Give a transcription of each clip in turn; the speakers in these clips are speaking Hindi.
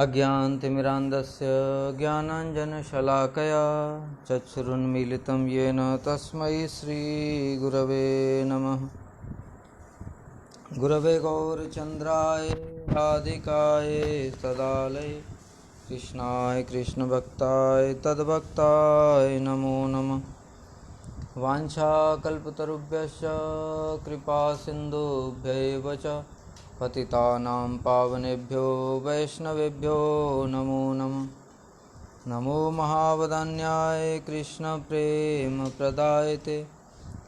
अज्ञानतिमिरान्धस्य ज्ञानाञ्जनशलाकया चक्षुरुन्मीलितं येन तस्मै श्रीगुरवे नमः। गुरवे गौरचन्द्राय राधिकाय सदालये कृष्णाय कृष्णभक्ताय तद्भक्ताय नमो नमः। वाञ्छाकल्पतरुभ्यश्च कृपासिन्धुभ्यैव च पतितानां पावनेभ्यो वैष्णवेभ्यो नमो नमः। नमो महावदान्याय कृष्णप्रेमप्रदायते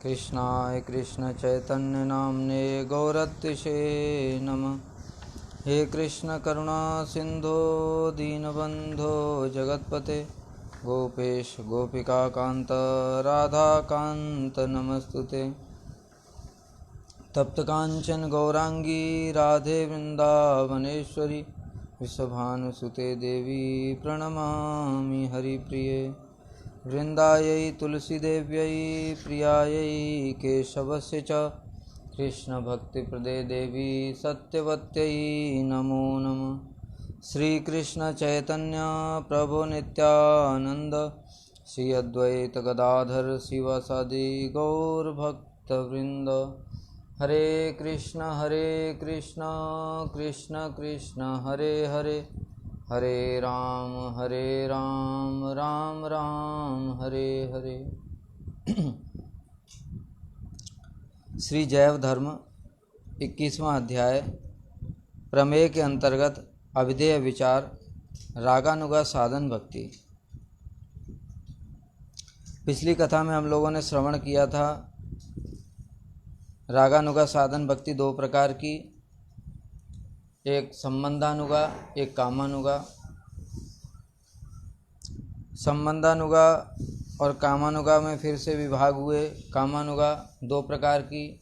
कृष्णाय कृष्णचैतन्यनाम्ने गौरत्रिषे नमः। हे कृष्ण करुणा सिन्धो दीनबन्धो जगत्पते गोपेश गोपिकाकान्त राधाकान्त नमस्तुते। तप्तकाञ्चन गौरांगी राधे वृन्दावनेश्वरी विश्वभानुसुते देवी प्रणमामि हरिप्रिये। वृन्दायै तुलसीदेव्यै प्रियायै केशवस्य च कृष्णभक्तिप्रदे देवी सत्यवत्यै नमो नमः। श्रीकृष्ण चैतन्य प्रभो नित्यानंद श्री अद्वैत गदाधर शिवासादि गौरभक्तवृंद। हरे कृष्ण कृष्ण कृष्ण हरे हरे, हरे राम राम राम हरे हरे। श्री जैव धर्म 21वां अध्याय प्रमेय के अंतर्गत अविधेय विचार रागानुगा साधन भक्ति। पिछली कथा में हम लोगों ने श्रवण किया था रागानुगा साधन भक्ति दो प्रकार की, एक संबंधानुगा एक कामानुगा। संबंधानुगा और कामानुगा में फिर से विभाग हुए। कामानुगा दो प्रकार की,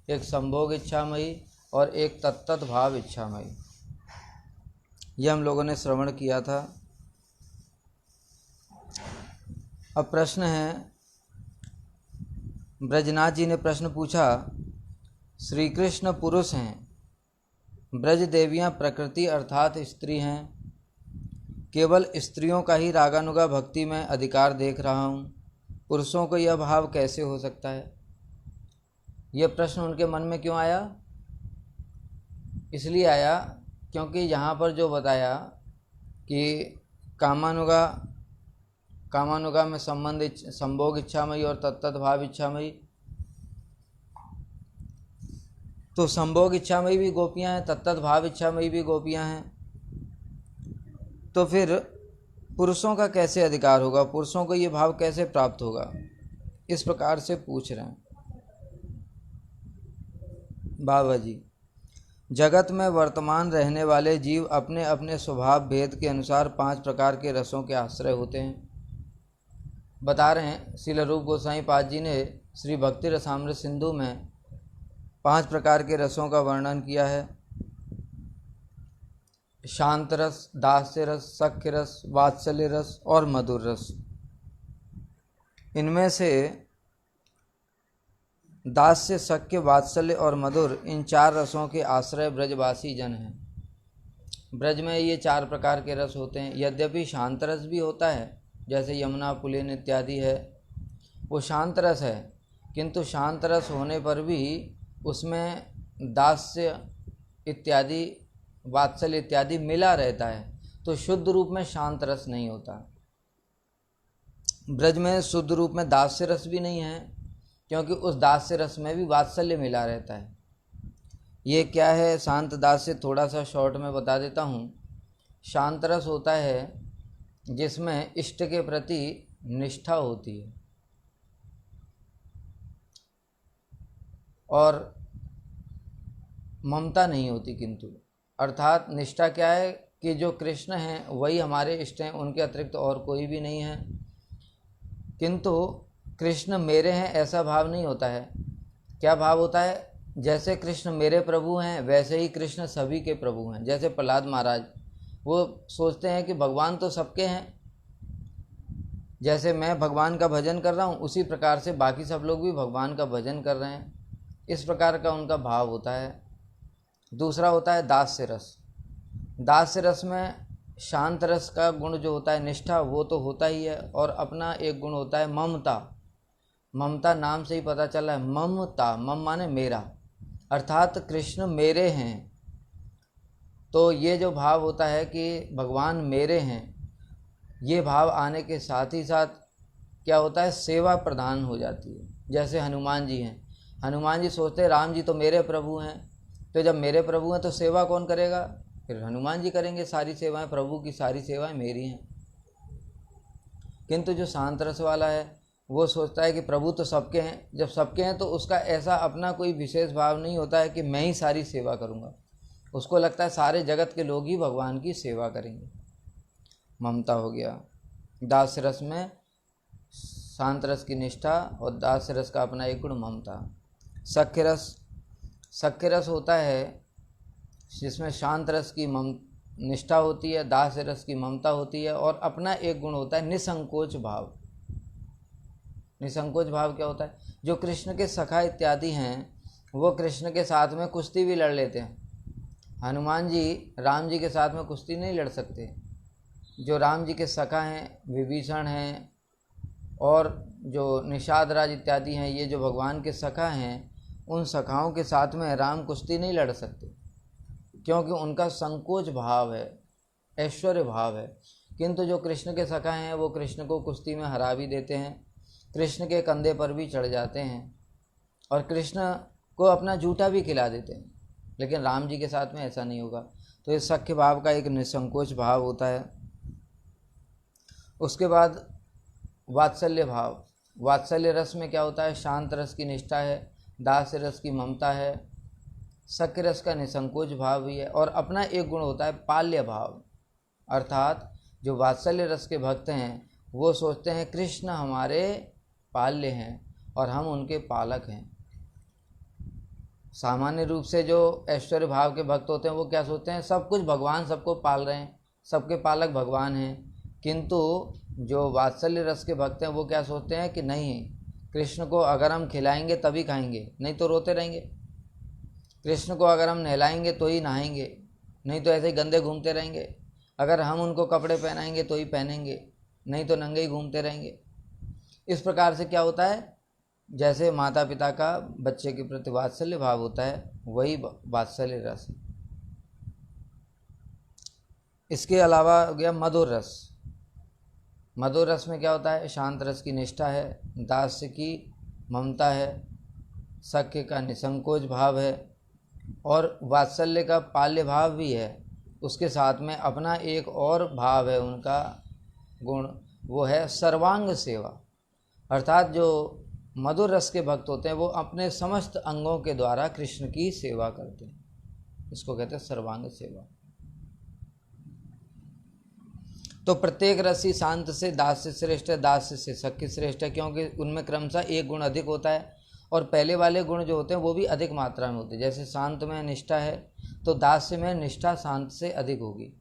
एक संभोग इच्छामयी और एक तत्तत भाव इच्छामयी। यह हम लोगों ने श्रवण किया था। अब प्रश्न है, ब्रजनाथ जी ने प्रश्न पूछा, श्री कृष्ण पुरुष हैं, ब्रज देवियां प्रकृति अर्थात स्त्री हैं, केवल स्त्रियों का ही रागानुगा भक्ति में अधिकार देख रहा हूँ, पुरुषों को यह भाव कैसे हो सकता है? यह प्रश्न उनके मन में क्यों आया? इसलिए आया क्योंकि यहाँ पर जो बताया कि कामानुगा में संभोग इच्छामयी और तत्तत भाव इच्छामयी, तो संभोग इच्छामयी भी गोपियाँ हैं, तत्तत भाव इच्छामयी भी गोपियाँ हैं, तो फिर पुरुषों का कैसे अधिकार होगा? पुरुषों को ये भाव कैसे प्राप्त होगा? इस प्रकार से पूछ रहे हैं बाबा जी। जगत में वर्तमान रहने वाले जीव अपने अपने स्वभाव भेद के अनुसार 5 प्रकार के रसों के आश्रय होते हैं। बता रहे हैं श्रील रूप गोस्वामी पाद जी ने श्री भक्ति रसामृत सिंधु में 5 प्रकार के रसों का वर्णन किया है। शांत रस, दास्य रस, सख्य रस, वात्सल्य रस और मधुर रस। इनमें से दास्य, सख्य, वात्सल्य और मधुर, इन 4 रसों के आश्रय ब्रजवासी जन हैं। ब्रज में ये 4 प्रकार के रस होते हैं। यद्यपि शांत रस भी होता है, जैसे यमुना पुलिन इत्यादि है, वो शांत रस है, किंतु शांत रस होने पर भी उसमें दास्य इत्यादि, वात्सल्य इत्यादि मिला रहता है, तो शुद्ध रूप में शांत रस नहीं होता। ब्रज में शुद्ध रूप में दास्य रस भी नहीं है, क्योंकि उस दास्य रस में भी वात्सल्य मिला रहता है। ये क्या है शांत दास्य, थोड़ा सा शॉर्ट में बता देता हूँ। शांत रस होता है जिसमें इष्ट के प्रति निष्ठा होती है, और ममता नहीं होती, किंतु अर्थात निष्ठा क्या है कि जो कृष्ण हैं वही हमारे इष्ट हैं, उनके अतिरिक्त और कोई भी नहीं है, किंतु कृष्ण मेरे हैं ऐसा भाव नहीं होता है। क्या भाव होता है? जैसे कृष्ण मेरे प्रभु हैं वैसे ही कृष्ण सभी के प्रभु हैं। जैसे प्रहलाद महाराज, वो सोचते हैं कि भगवान तो सबके हैं, जैसे मैं भगवान का भजन कर रहा हूँ उसी प्रकार से बाकी सब लोग भी भगवान का भजन कर रहे हैं, इस प्रकार का उनका भाव होता है। दूसरा होता है दास्य रस। दास्य रस में शांत रस का गुण जो होता है निष्ठा, वो तो होता ही है, और अपना एक गुण होता है ममता। ममता नाम से ही पता चला है, ममता, मम माने मेरा, अर्थात कृष्ण मेरे हैं। तो ये जो भाव होता है कि भगवान मेरे हैं, ये भाव आने के साथ ही साथ क्या होता है, सेवा प्रदान हो जाती है। जैसे हनुमान जी हैं, हनुमान जी सोचते हैं राम जी तो मेरे प्रभु हैं, तो जब मेरे प्रभु हैं तो सेवा कौन करेगा, फिर हनुमान जी करेंगे सारी सेवाएं, प्रभु की सारी सेवाएं मेरी हैं। किंतु जो शांत रस वाला है वो सोचता है कि प्रभु तो सबके हैं, जब सबके हैं तो उसका ऐसा अपना कोई विशेष भाव नहीं होता है कि मैं ही सारी सेवा करूँगा, उसको लगता है सारे जगत के लोग ही भगवान की सेवा करेंगे। ममता हो गया। दास रस में शांत रस की निष्ठा और दास रस का अपना एक गुण ममता। सख्य रस, सख्य रस होता है जिसमें शांत रस की निष्ठा होती है, दास रस की ममता होती है, और अपना एक गुण होता है निसंकोच भाव। निसंकोच भाव क्या होता है, जो कृष्ण के सखा इत्यादि हैं वो कृष्ण के साथ में कुश्ती भी लड़ लेते हैं। हनुमान जी राम जी के साथ में कुश्ती नहीं लड़ सकते। जो राम जी के सखा हैं, विभीषण हैं और जो निषाद राज इत्यादि हैं, ये जो भगवान के सखा हैं, उन सखाओं के साथ में राम कुश्ती नहीं लड़ सकते, क्योंकि उनका संकोच भाव है, ऐश्वर्य भाव है। किंतु जो कृष्ण के सखा हैं वो कृष्ण को कुश्ती में हरा भी देते हैं, कृष्ण के कंधे पर भी चढ़ जाते हैं और कृष्ण को अपना जूठा भी खिला देते हैं। लेकिन राम जी के साथ में ऐसा नहीं होगा। तो इस सख्य भाव का एक निसंकोच भाव होता है। उसके बाद वात्सल्य भाव। वात्सल्य रस में क्या होता है, शांत रस की निष्ठा है, दास रस की ममता है, सख्य रस का निसंकोच भाव भी है, और अपना एक गुण होता है पाल्य भाव। अर्थात जो वात्सल्य रस के भक्त हैं वो सोचते हैं कृष्ण हमारे पाल्य हैं और हम उनके पालक हैं। सामान्य रूप से जो ऐश्वर्य भाव के भक्त होते हैं वो क्या सोचते हैं, सब कुछ भगवान सबको पाल रहे हैं, सबके पालक भगवान हैं। किंतु जो वात्सल्य रस के भक्त हैं वो क्या सोचते हैं कि नहीं, कृष्ण को अगर हम खिलाएंगे तभी खाएंगे, नहीं तो रोते रहेंगे। कृष्ण को अगर हम नहलाएंगे तो ही नहाएंगे, नहीं तो ऐसे ही गंदे घूमते रहेंगे। अगर हम उनको कपड़े पहनाएंगे तो ही पहनेंगे, नहीं तो नंगे ही घूमते रहेंगे। इस प्रकार से क्या होता है, जैसे माता पिता का बच्चे के प्रति वात्सल्य भाव होता है, वही वात्सल्य रस। इसके अलावा हो गया मधुर रस। मधुर रस में क्या होता है, शांत रस की निष्ठा है, दास्य की ममता है, सख्य का निसंकोच भाव है और वात्सल्य का पाल्य भाव भी है। उसके साथ में अपना एक और भाव है उनका गुण, वो है सर्वांग सेवा। अर्थात जो मधुर रस के भक्त होते हैं वो अपने समस्त अंगों के द्वारा कृष्ण की सेवा करते हैं, इसको कहते हैं सर्वांग सेवा। तो प्रत्येक रसी शांत से दास से श्रेष्ठ है, दास से सख्य श्रेष्ठ है, क्योंकि उनमें क्रमशः एक गुण अधिक होता है और पहले वाले गुण जो होते हैं वो भी अधिक मात्रा में होते हैं। जैसे शांत में निष्ठा है तो दास्य में निष्ठा शांत से अधिक होगी,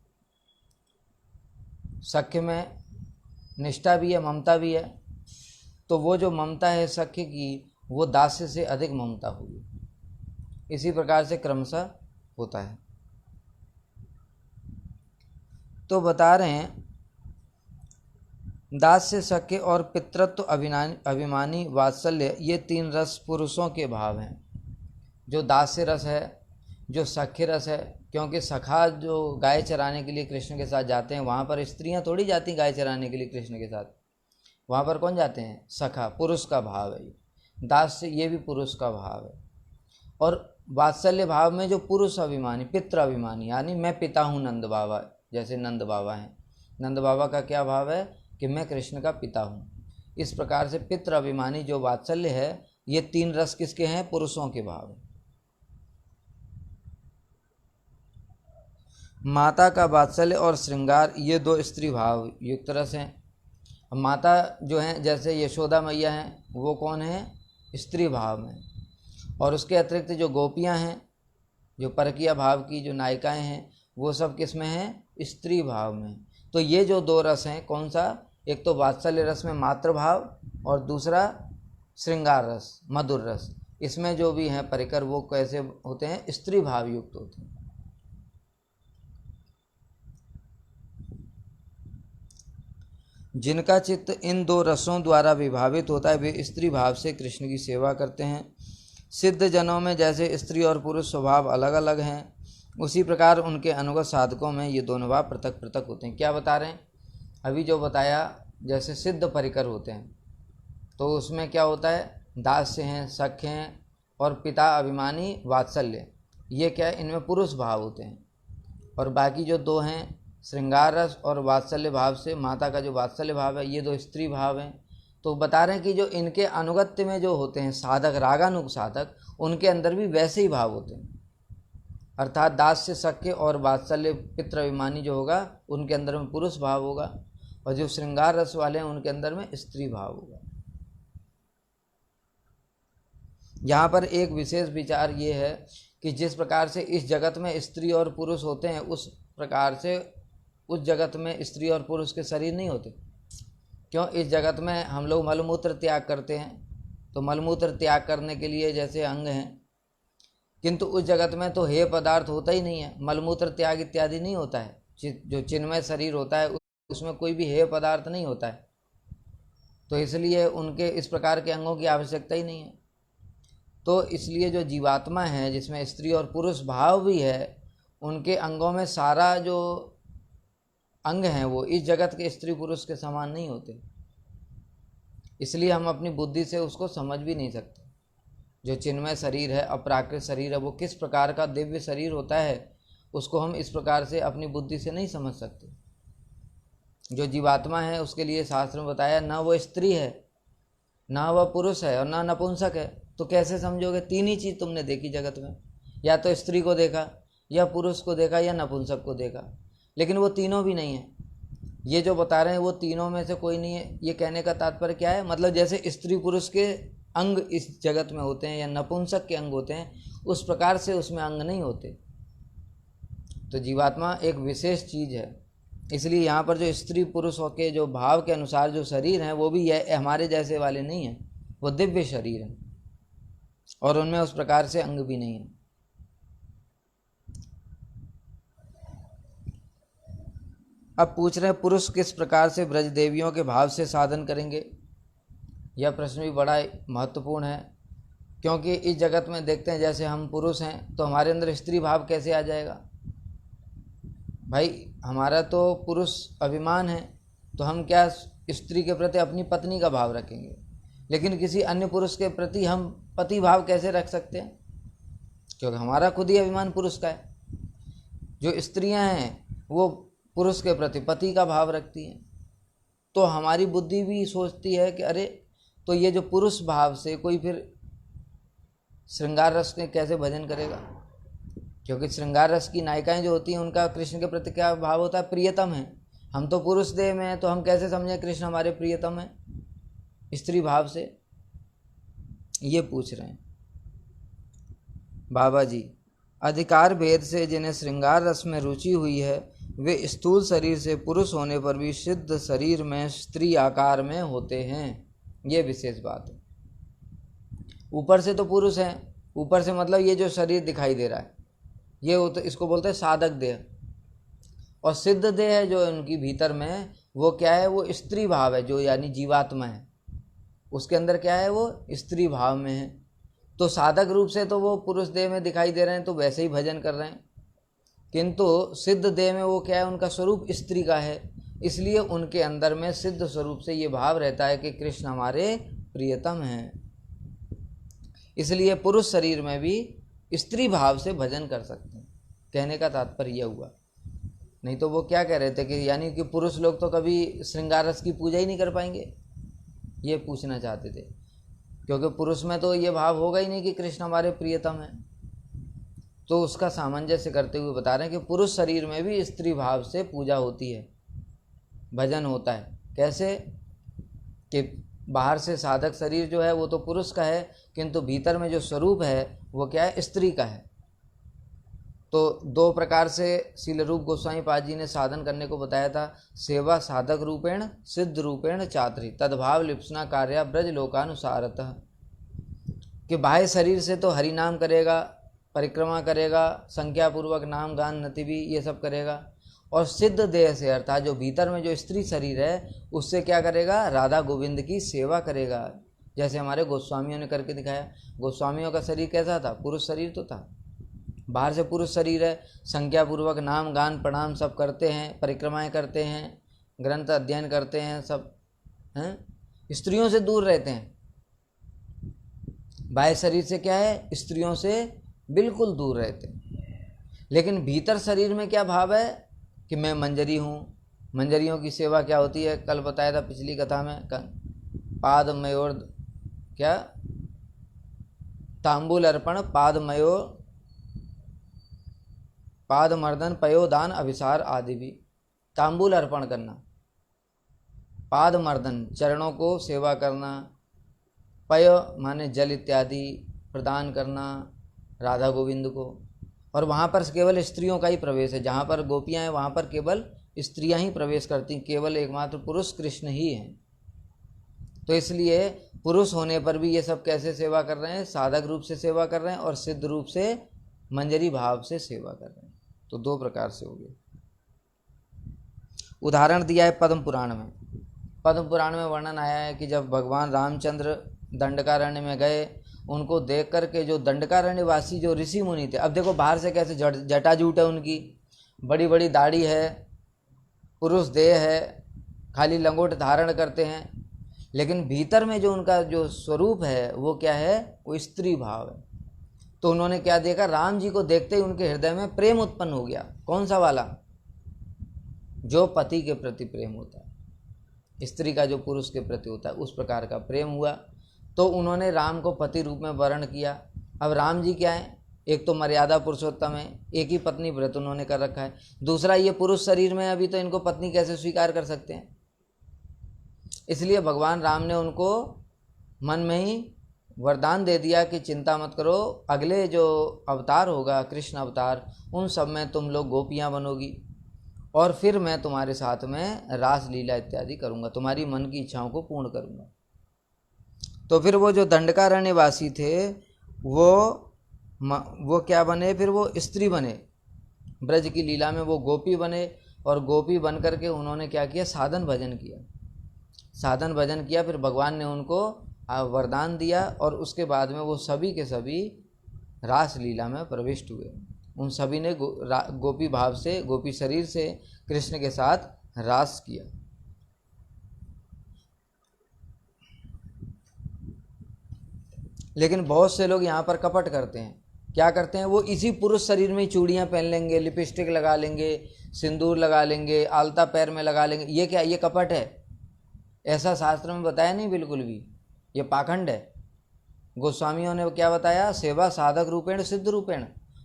सख्य में निष्ठा भी है, ममता भी है, तो वो जो ममता है सख्य की वो दास्य से अधिक ममता होगी। इसी प्रकार से क्रमशः होता है। तो बता रहे हैं दास्य, सख्य और पितृत्व, अभिमानी, वात्सल्य, ये तीन रस पुरुषों के भाव हैं। जो दास्य रस है, जो सख्य रस है, क्योंकि सखा जो गाय चराने के लिए कृष्ण के साथ जाते हैं वहाँ पर स्त्रियाँ थोड़ी जाती गाय चराने के लिए कृष्ण के साथ, वहाँ पर कौन जाते हैं, सखा, पुरुष का भाव है। दास्य ये भी पुरुष का भाव है। और वात्सल्य भाव में जो पुरुष अभिमानी, पितृ अभिमानी, यानी मैं पिता हूँ नंद बाबा, जैसे नंद बाबा हैं, नंद बाबा का क्या भाव है कि मैं कृष्ण का पिता हूँ। इस प्रकार से पितृ अभिमानी जो वात्सल्य है, ये तीन रस किसके हैं, पुरुषों के भाव हैं। माता का वात्सल्य और श्रृंगार, ये दो स्त्री भाव युक्त रस हैं। माता जो हैं जैसे यशोदा मैया हैं, वो कौन है, स्त्री भाव में, और उसके अतिरिक्त जो गोपियां हैं, जो परकीय भाव की जो नायिकाएं हैं, वो सब किस में हैं, स्त्री भाव में। तो ये जो दो रस हैं, कौन सा, एक तो वात्सल्य रस में मातृ भाव और दूसरा श्रृंगार रस, मधुर रस, इसमें जो भी हैं परिकर वो कैसे होते हैं, स्त्री भाव युक्त होते हैं। जिनका चित्त इन दो रसों द्वारा विभावित होता है वे स्त्री भाव से कृष्ण की सेवा करते हैं। सिद्ध जनों में जैसे स्त्री और पुरुष स्वभाव अलग अलग हैं, उसी प्रकार उनके अनुगत साधकों में ये दोनों भाव पृथक पृथक होते हैं। क्या बता रहे हैं? अभी जो बताया, जैसे सिद्ध परिकर होते हैं तो उसमें क्या होता है, दास्य हैं, सख्य हैं और पिता अभिमानी वात्सल्य, ये क्या है, इनमें पुरुष भाव होते हैं। और बाकी जो दो हैं, श्रृंगार रस और वात्सल्य भाव से माता का जो वात्सल्य भाव है, ये दो स्त्री भाव हैं। तो बता रहे हैं कि जो इनके अनुगत्य में जो होते हैं साधक, रागानुग साधक, उनके अंदर भी वैसे ही भाव होते हैं। अर्थात दास्य, सख्य और वात्सल्य पितृ अभिमानी जो होगा उनके अंदर में पुरुष भाव होगा, और जो श्रृंगार रस वाले हैं उनके अंदर में स्त्री भाव होगा। यहाँ पर एक विशेष विचार ये है कि जिस प्रकार से इस जगत में स्त्री और पुरुष होते हैं, उस प्रकार से उस जगत में स्त्री और पुरुष के शरीर नहीं होते। क्यों? इस जगत में हम लोग मलमूत्र त्याग करते हैं, तो मलमूत्र त्याग करने के लिए जैसे अंग हैं, किंतु उस जगत में तो हेय पदार्थ होता ही नहीं है, मलमूत्र त्याग इत्यादि नहीं होता है। जो चिन्मय शरीर होता है उसमें कोई भी हेय पदार्थ नहीं होता है, तो इसलिए उनके इस प्रकार के अंगों की आवश्यकता ही नहीं है। तो इसलिए जो जीवात्मा है जिसमें स्त्री और पुरुष भाव भी है, उनके अंगों में सारा जो अंग हैं वो इस जगत के स्त्री पुरुष के समान नहीं होते, इसलिए हम अपनी बुद्धि से उसको समझ भी नहीं सकते। जो चिन्मय शरीर है, अपराकृत शरीर है, वो किस प्रकार का दिव्य शरीर होता है, उसको हम इस प्रकार से अपनी बुद्धि से नहीं समझ सकते। जो जीवात्मा है उसके लिए शास्त्र में बताया, ना वो स्त्री है, ना वह पुरुष है और ना नपुंसक है। तो कैसे समझोगे? तीन ही चीज़ तुमने देखी जगत में, या तो स्त्री को देखा, या पुरुष को देखा, या नपुंसक को देखा, लेकिन वो तीनों भी नहीं है। ये जो बता रहे हैं वो तीनों में से कोई नहीं है। ये कहने का तात्पर्य क्या है? मतलब जैसे स्त्री पुरुष के अंग इस जगत में होते हैं या नपुंसक के अंग होते हैं, उस प्रकार से उसमें अंग नहीं होते। तो जीवात्मा एक विशेष चीज़ है, इसलिए यहाँ पर जो स्त्री पुरुषों के जो भाव के अनुसार जो शरीर हैं वो भी हमारे जैसे वाले नहीं हैं, वो दिव्य शरीर हैं और उनमें उस प्रकार से अंग भी नहीं है। अब पूछ रहे हैं पुरुष किस प्रकार से ब्रज देवियों के भाव से साधन करेंगे। यह प्रश्न भी बड़ा महत्वपूर्ण है, क्योंकि इस जगत में देखते हैं जैसे हम पुरुष हैं तो हमारे अंदर स्त्री भाव कैसे आ जाएगा? भाई हमारा तो पुरुष अभिमान है, तो हम क्या स्त्री के प्रति अपनी पत्नी का भाव रखेंगे, लेकिन किसी अन्य पुरुष के प्रति हम पति भाव कैसे रख सकते हैं? क्योंकि हमारा खुद ही अभिमान पुरुष का है। जो स्त्रियां हैं वो पुरुष के प्रति पति का भाव रखती हैं, तो हमारी बुद्धि भी सोचती है कि अरे, तो ये जो पुरुष भाव से कोई फिर श्रृंगार रस के कैसे भजन करेगा? क्योंकि श्रृंगार रस की नायिकाएं जो होती हैं उनका कृष्ण के प्रति क्या भाव होता है? प्रियतम है। हम तो पुरुष देह में हैं, तो हम कैसे समझें कृष्ण हमारे प्रियतम है स्त्री भाव से? ये पूछ रहे हैं बाबा जी। अधिकार भेद से जिन्हें श्रृंगार रस में रुचि हुई है वे स्थूल शरीर से पुरुष होने पर भी सिद्ध शरीर में स्त्री आकार में होते हैं। ये विशेष बात है। ऊपर से तो पुरुष हैं, ऊपर से मतलब ये जो शरीर दिखाई दे रहा है ये तो इसको बोलते हैं साधक देह, और सिद्ध देह है जो उनकी भीतर में वो क्या है? वो स्त्री भाव है, जो यानी जीवात्मा है उसके अंदर क्या है? वो स्त्री भाव में है। तो साधक रूप से तो वो पुरुष देह में दिखाई दे रहे हैं, तो वैसे ही भजन कर रहे हैं, किंतु सिद्ध देह में वो क्या है? उनका स्वरूप स्त्री का है, इसलिए उनके अंदर में सिद्ध स्वरूप से ये भाव रहता है कि कृष्ण हमारे प्रियतम हैं। इसलिए पुरुष शरीर में भी स्त्री भाव से भजन कर सकते हैं। कहने का तात्पर्य यह हुआ। नहीं तो वो क्या कह रहे थे कि यानी कि पुरुष लोग तो कभी श्रृंगार रस की पूजा ही नहीं कर पाएंगे, ये पूछना चाहते थे। क्योंकि पुरुष में तो ये भाव होगा ही नहीं कि कृष्ण हमारे प्रियतम हैं। तो उसका सामंजस्य करते हुए बता रहे हैं कि पुरुष शरीर में भी स्त्री भाव से पूजा होती है, भजन होता है। कैसे? कि बाहर से साधक शरीर जो है वो तो पुरुष का है, किंतु भीतर में जो स्वरूप है वो क्या है? स्त्री का है। तो दो प्रकार से शील रूप गोस्वामी पाद जी ने साधन करने को बताया था। सेवा साधक रूपेण, सिद्ध रूपेण चात्री, तद्भाव लिप्सना कार्या ब्रज लोकानुसारतः। कि बाह्य शरीर से तो हरि नाम करेगा, परिक्रमा करेगा, संख्यापूर्वक नाम गान नतिवी ये सब करेगा, और सिद्ध देह से अर्थात जो भीतर में जो स्त्री शरीर है उससे क्या करेगा, राधा गोविंद की सेवा करेगा। जैसे हमारे गोस्वामियों ने करके दिखाया। गोस्वामियों का शरीर कैसा था, पुरुष शरीर तो था, बाहर से पुरुष शरीर है, संज्ञा पूर्वक नाम गान प्रणाम सब करते हैं, परिक्रमाएं करते हैं, ग्रंथ अध्ययन करते हैं, सब हैं, स्त्रियों से दूर रहते हैं। बाह्य शरीर से क्या है, स्त्रियों से बिल्कुल दूर रहते हैं। लेकिन भीतर शरीर में क्या भाव है कि मैं मंजरी हूँ। मंजरियों की सेवा क्या होती है, कल बताया था पिछली कथा में, पाद मयोर क्या, तांबुल अर्पण पाद मयो, पाद मर्दन पयोदान अभिसार आदि भी। तांबुल अर्पण करना, पाद मर्दन चरणों को सेवा करना, पय माने जल इत्यादि प्रदान करना राधा गोविंद को। और वहाँ पर केवल स्त्रियों का ही प्रवेश है, जहाँ पर गोपियाँ हैं वहाँ पर केवल स्त्रियाँ ही प्रवेश करती, केवल एकमात्र पुरुष कृष्ण ही हैं। तो इसलिए पुरुष होने पर भी ये सब कैसे सेवा कर रहे हैं, साधक रूप से सेवा कर रहे हैं और सिद्ध रूप से मंजरी भाव से सेवा कर रहे हैं। तो दो प्रकार से हो गए। उदाहरण दिया है पद्म पुराण में। पद्म पुराण में वर्णन आया है कि जब भगवान रामचंद्र दंडकारण्य में गए, उनको देख कर के जो दंडकारण्य वासी जो ऋषि मुनि थे, अब देखो बाहर से कैसे जटाजूट है उनकी, बड़ी बड़ी दाढ़ी है, पुरुष देह है, खाली लंगोट धारण करते हैं, लेकिन भीतर में जो उनका जो स्वरूप है वो क्या है, वो स्त्री भाव है। तो उन्होंने क्या देखा, राम जी को देखते ही उनके हृदय में प्रेम उत्पन्न हो गया। कौन सा वाला, जो पति के प्रति प्रेम होता है, स्त्री का जो पुरुष के प्रति होता है, उस प्रकार का प्रेम हुआ। तो उन्होंने राम को पति रूप में वर्ण किया। अब राम जी क्या है, एक तो मर्यादा पुरुषोत्तम है, एक ही पत्नी व्रत उन्होंने कर रखा है, दूसरा ये पुरुष शरीर में अभी, तो इनको पत्नी कैसे स्वीकार कर सकते हैं। इसलिए भगवान राम ने उनको मन में ही वरदान दे दिया कि चिंता मत करो, अगले जो अवतार होगा कृष्ण अवतार, उन सब में तुम लोग गोपियाँ बनोगी और फिर मैं तुम्हारे साथ में रास लीला इत्यादि करूँगा, तुम्हारी मन की इच्छाओं को पूर्ण करूँगा। तो फिर वो जो दंडकारण्य वासी थे वो क्या बने, फिर वो स्त्री बने, ब्रज की लीला में वो गोपी बने। और गोपी बन करके उन्होंने क्या किया, साधन भजन किया, साधन भजन किया। फिर भगवान ने उनको वरदान दिया और उसके बाद में वो सभी के सभी रास लीला में प्रविष्ट हुए। उन सभी ने गोपी भाव से, गोपी शरीर से कृष्ण के साथ रास किया। लेकिन बहुत से लोग यहाँ पर कपट करते हैं। क्या करते हैं, वो इसी पुरुष शरीर में ही चूड़ियाँ पहन लेंगे, लिपस्टिक लगा लेंगे, सिंदूर लगा लेंगे, आलता पैर में लगा लेंगे। ये क्या, ये कपट है? ऐसा शास्त्र में बताया नहीं बिल्कुल भी, ये पाखंड है। गोस्वामियों ने क्या बताया, सेवा साधक रूपेण सिद्ध रूपेण।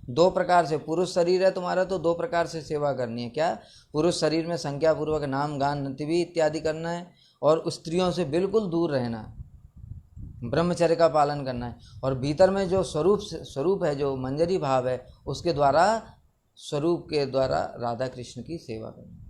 दो प्रकार से, पुरुष शरीर है तुम्हारा तो दो प्रकार से सेवा करनी है। क्या, पुरुष शरीर में संज्ञा पूर्वक नाम गान नृत्य इत्यादि करना है और स्त्रियों से बिल्कुल दूर रहना है, ब्रह्मचर्य का पालन करना है। और भीतर में जो स्वरूप है, जो मंजरी भाव है, उसके द्वारा, स्वरूप के द्वारा राधा कृष्ण की सेवा करना।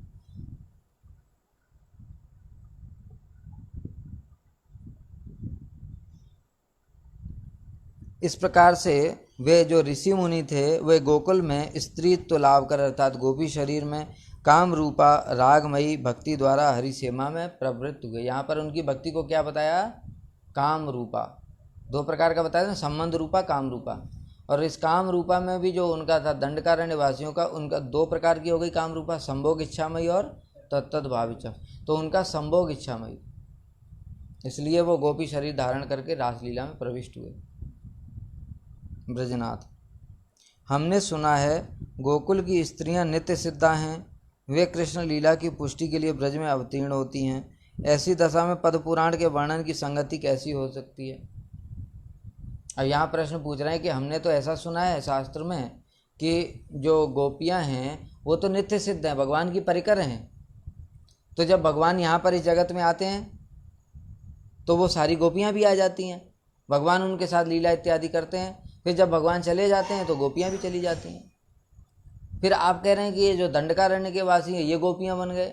इस प्रकार से वे जो ऋषि मुनि थे वे गोकुल में स्त्रीत्व लाभ कर अर्थात गोपी शरीर में काम रूपा रागमयी भक्ति द्वारा हरि सेवा में प्रवृत्त हुए। यहाँ पर उनकी भक्ति को क्या बताया, काम रूपा। दो प्रकार का बताया ना, संबंध रूपा, काम रूपा। और इस काम रूपा में भी जो उनका था दंडकारण्य वासियों का, उनका दो प्रकार की हो गई काम रूपा, संभोग इच्छामयी और तत्त भाव इच्छा। तो उनका संभोग इच्छामयी, इसलिए वो गोपी शरीर धारण करके रासलीला में प्रविष्ट हुए। ब्रजनाथ, हमने सुना है गोकुल की स्त्रियां नित्य सिद्धा हैं, वे कृष्ण लीला की पुष्टि के लिए ब्रज में अवतीर्ण होती हैं। ऐसी दशा में पद्म पुराण के वर्णन की संगति कैसी हो सकती है? अब यहाँ प्रश्न पूछ रहे हैं कि हमने तो ऐसा सुना है शास्त्र में कि जो गोपियाँ हैं वो तो नित्य सिद्ध हैं, भगवान की परिकर हैं। तो जब भगवान यहाँ पर इस जगत में आते हैं तो वो सारी गोपियाँ भी आ जाती हैं, भगवान उनके साथ लीला इत्यादि करते हैं। फिर जब भगवान चले जाते हैं तो गोपियाँ भी चली जाती हैं। फिर आप कह रहे हैं कि ये जो दंडकारण्य के वासी हैं ये गोपियाँ बन गए,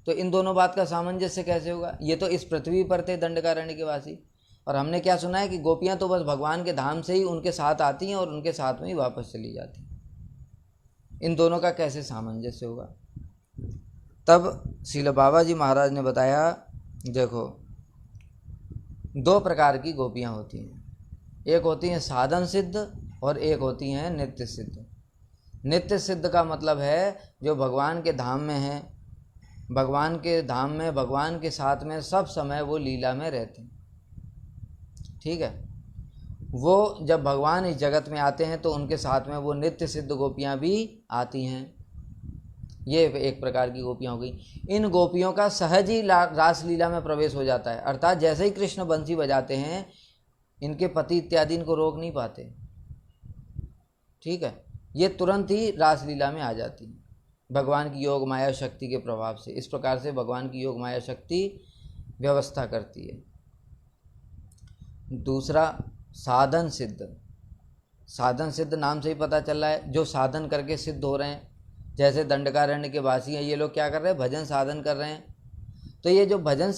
तो इन दोनों बात का सामंजस्य कैसे होगा? ये तो इस पृथ्वी पर थे दंडकारण्य के वासी, और हमने क्या सुना है कि गोपियाँ तो बस भगवान के धाम से ही उनके साथ आती हैं और उनके साथ में ही वापस चली जाती हैं। इन दोनों का कैसे सामंजस्य होगा। तब श्रील बाबा जी महाराज ने बताया, देखो 2 प्रकार की गोपियाँ होती हैं, एक होती हैं साधन सिद्ध और एक होती हैं नित्य सिद्ध। नित्य सिद्ध का मतलब है जो भगवान के धाम में है, भगवान के धाम में भगवान के साथ में सब समय वो लीला में रहते हैं। ठीक है, वो जब भगवान इस जगत में आते हैं तो उनके साथ में वो नित्य सिद्ध गोपियाँ भी आती हैं। ये एक प्रकार की गोपियाँ हो गई। इन गोपियों का सहज ही रास लीला में प्रवेश हो जाता है, अर्थात जैसे ही कृष्ण बंसी बजाते हैं इनके पति इत्यादि इनको रोक नहीं पाते। ठीक है, ये तुरंत ही रास लीला में आ जाती है भगवान की योग माया शक्ति के प्रभाव से। इस प्रकार से भगवान की योग माया शक्ति व्यवस्था करती है। दूसरा साधन सिद्ध। साधन सिद्ध नाम से ही पता चल रहा है, जो साधन करके सिद्ध हो रहे हैं। जैसे दंडकारण्य के वासी हैं, ये लोग क्या कर रहे हैं, भजन साधन कर रहे हैं। तो ये जो भजन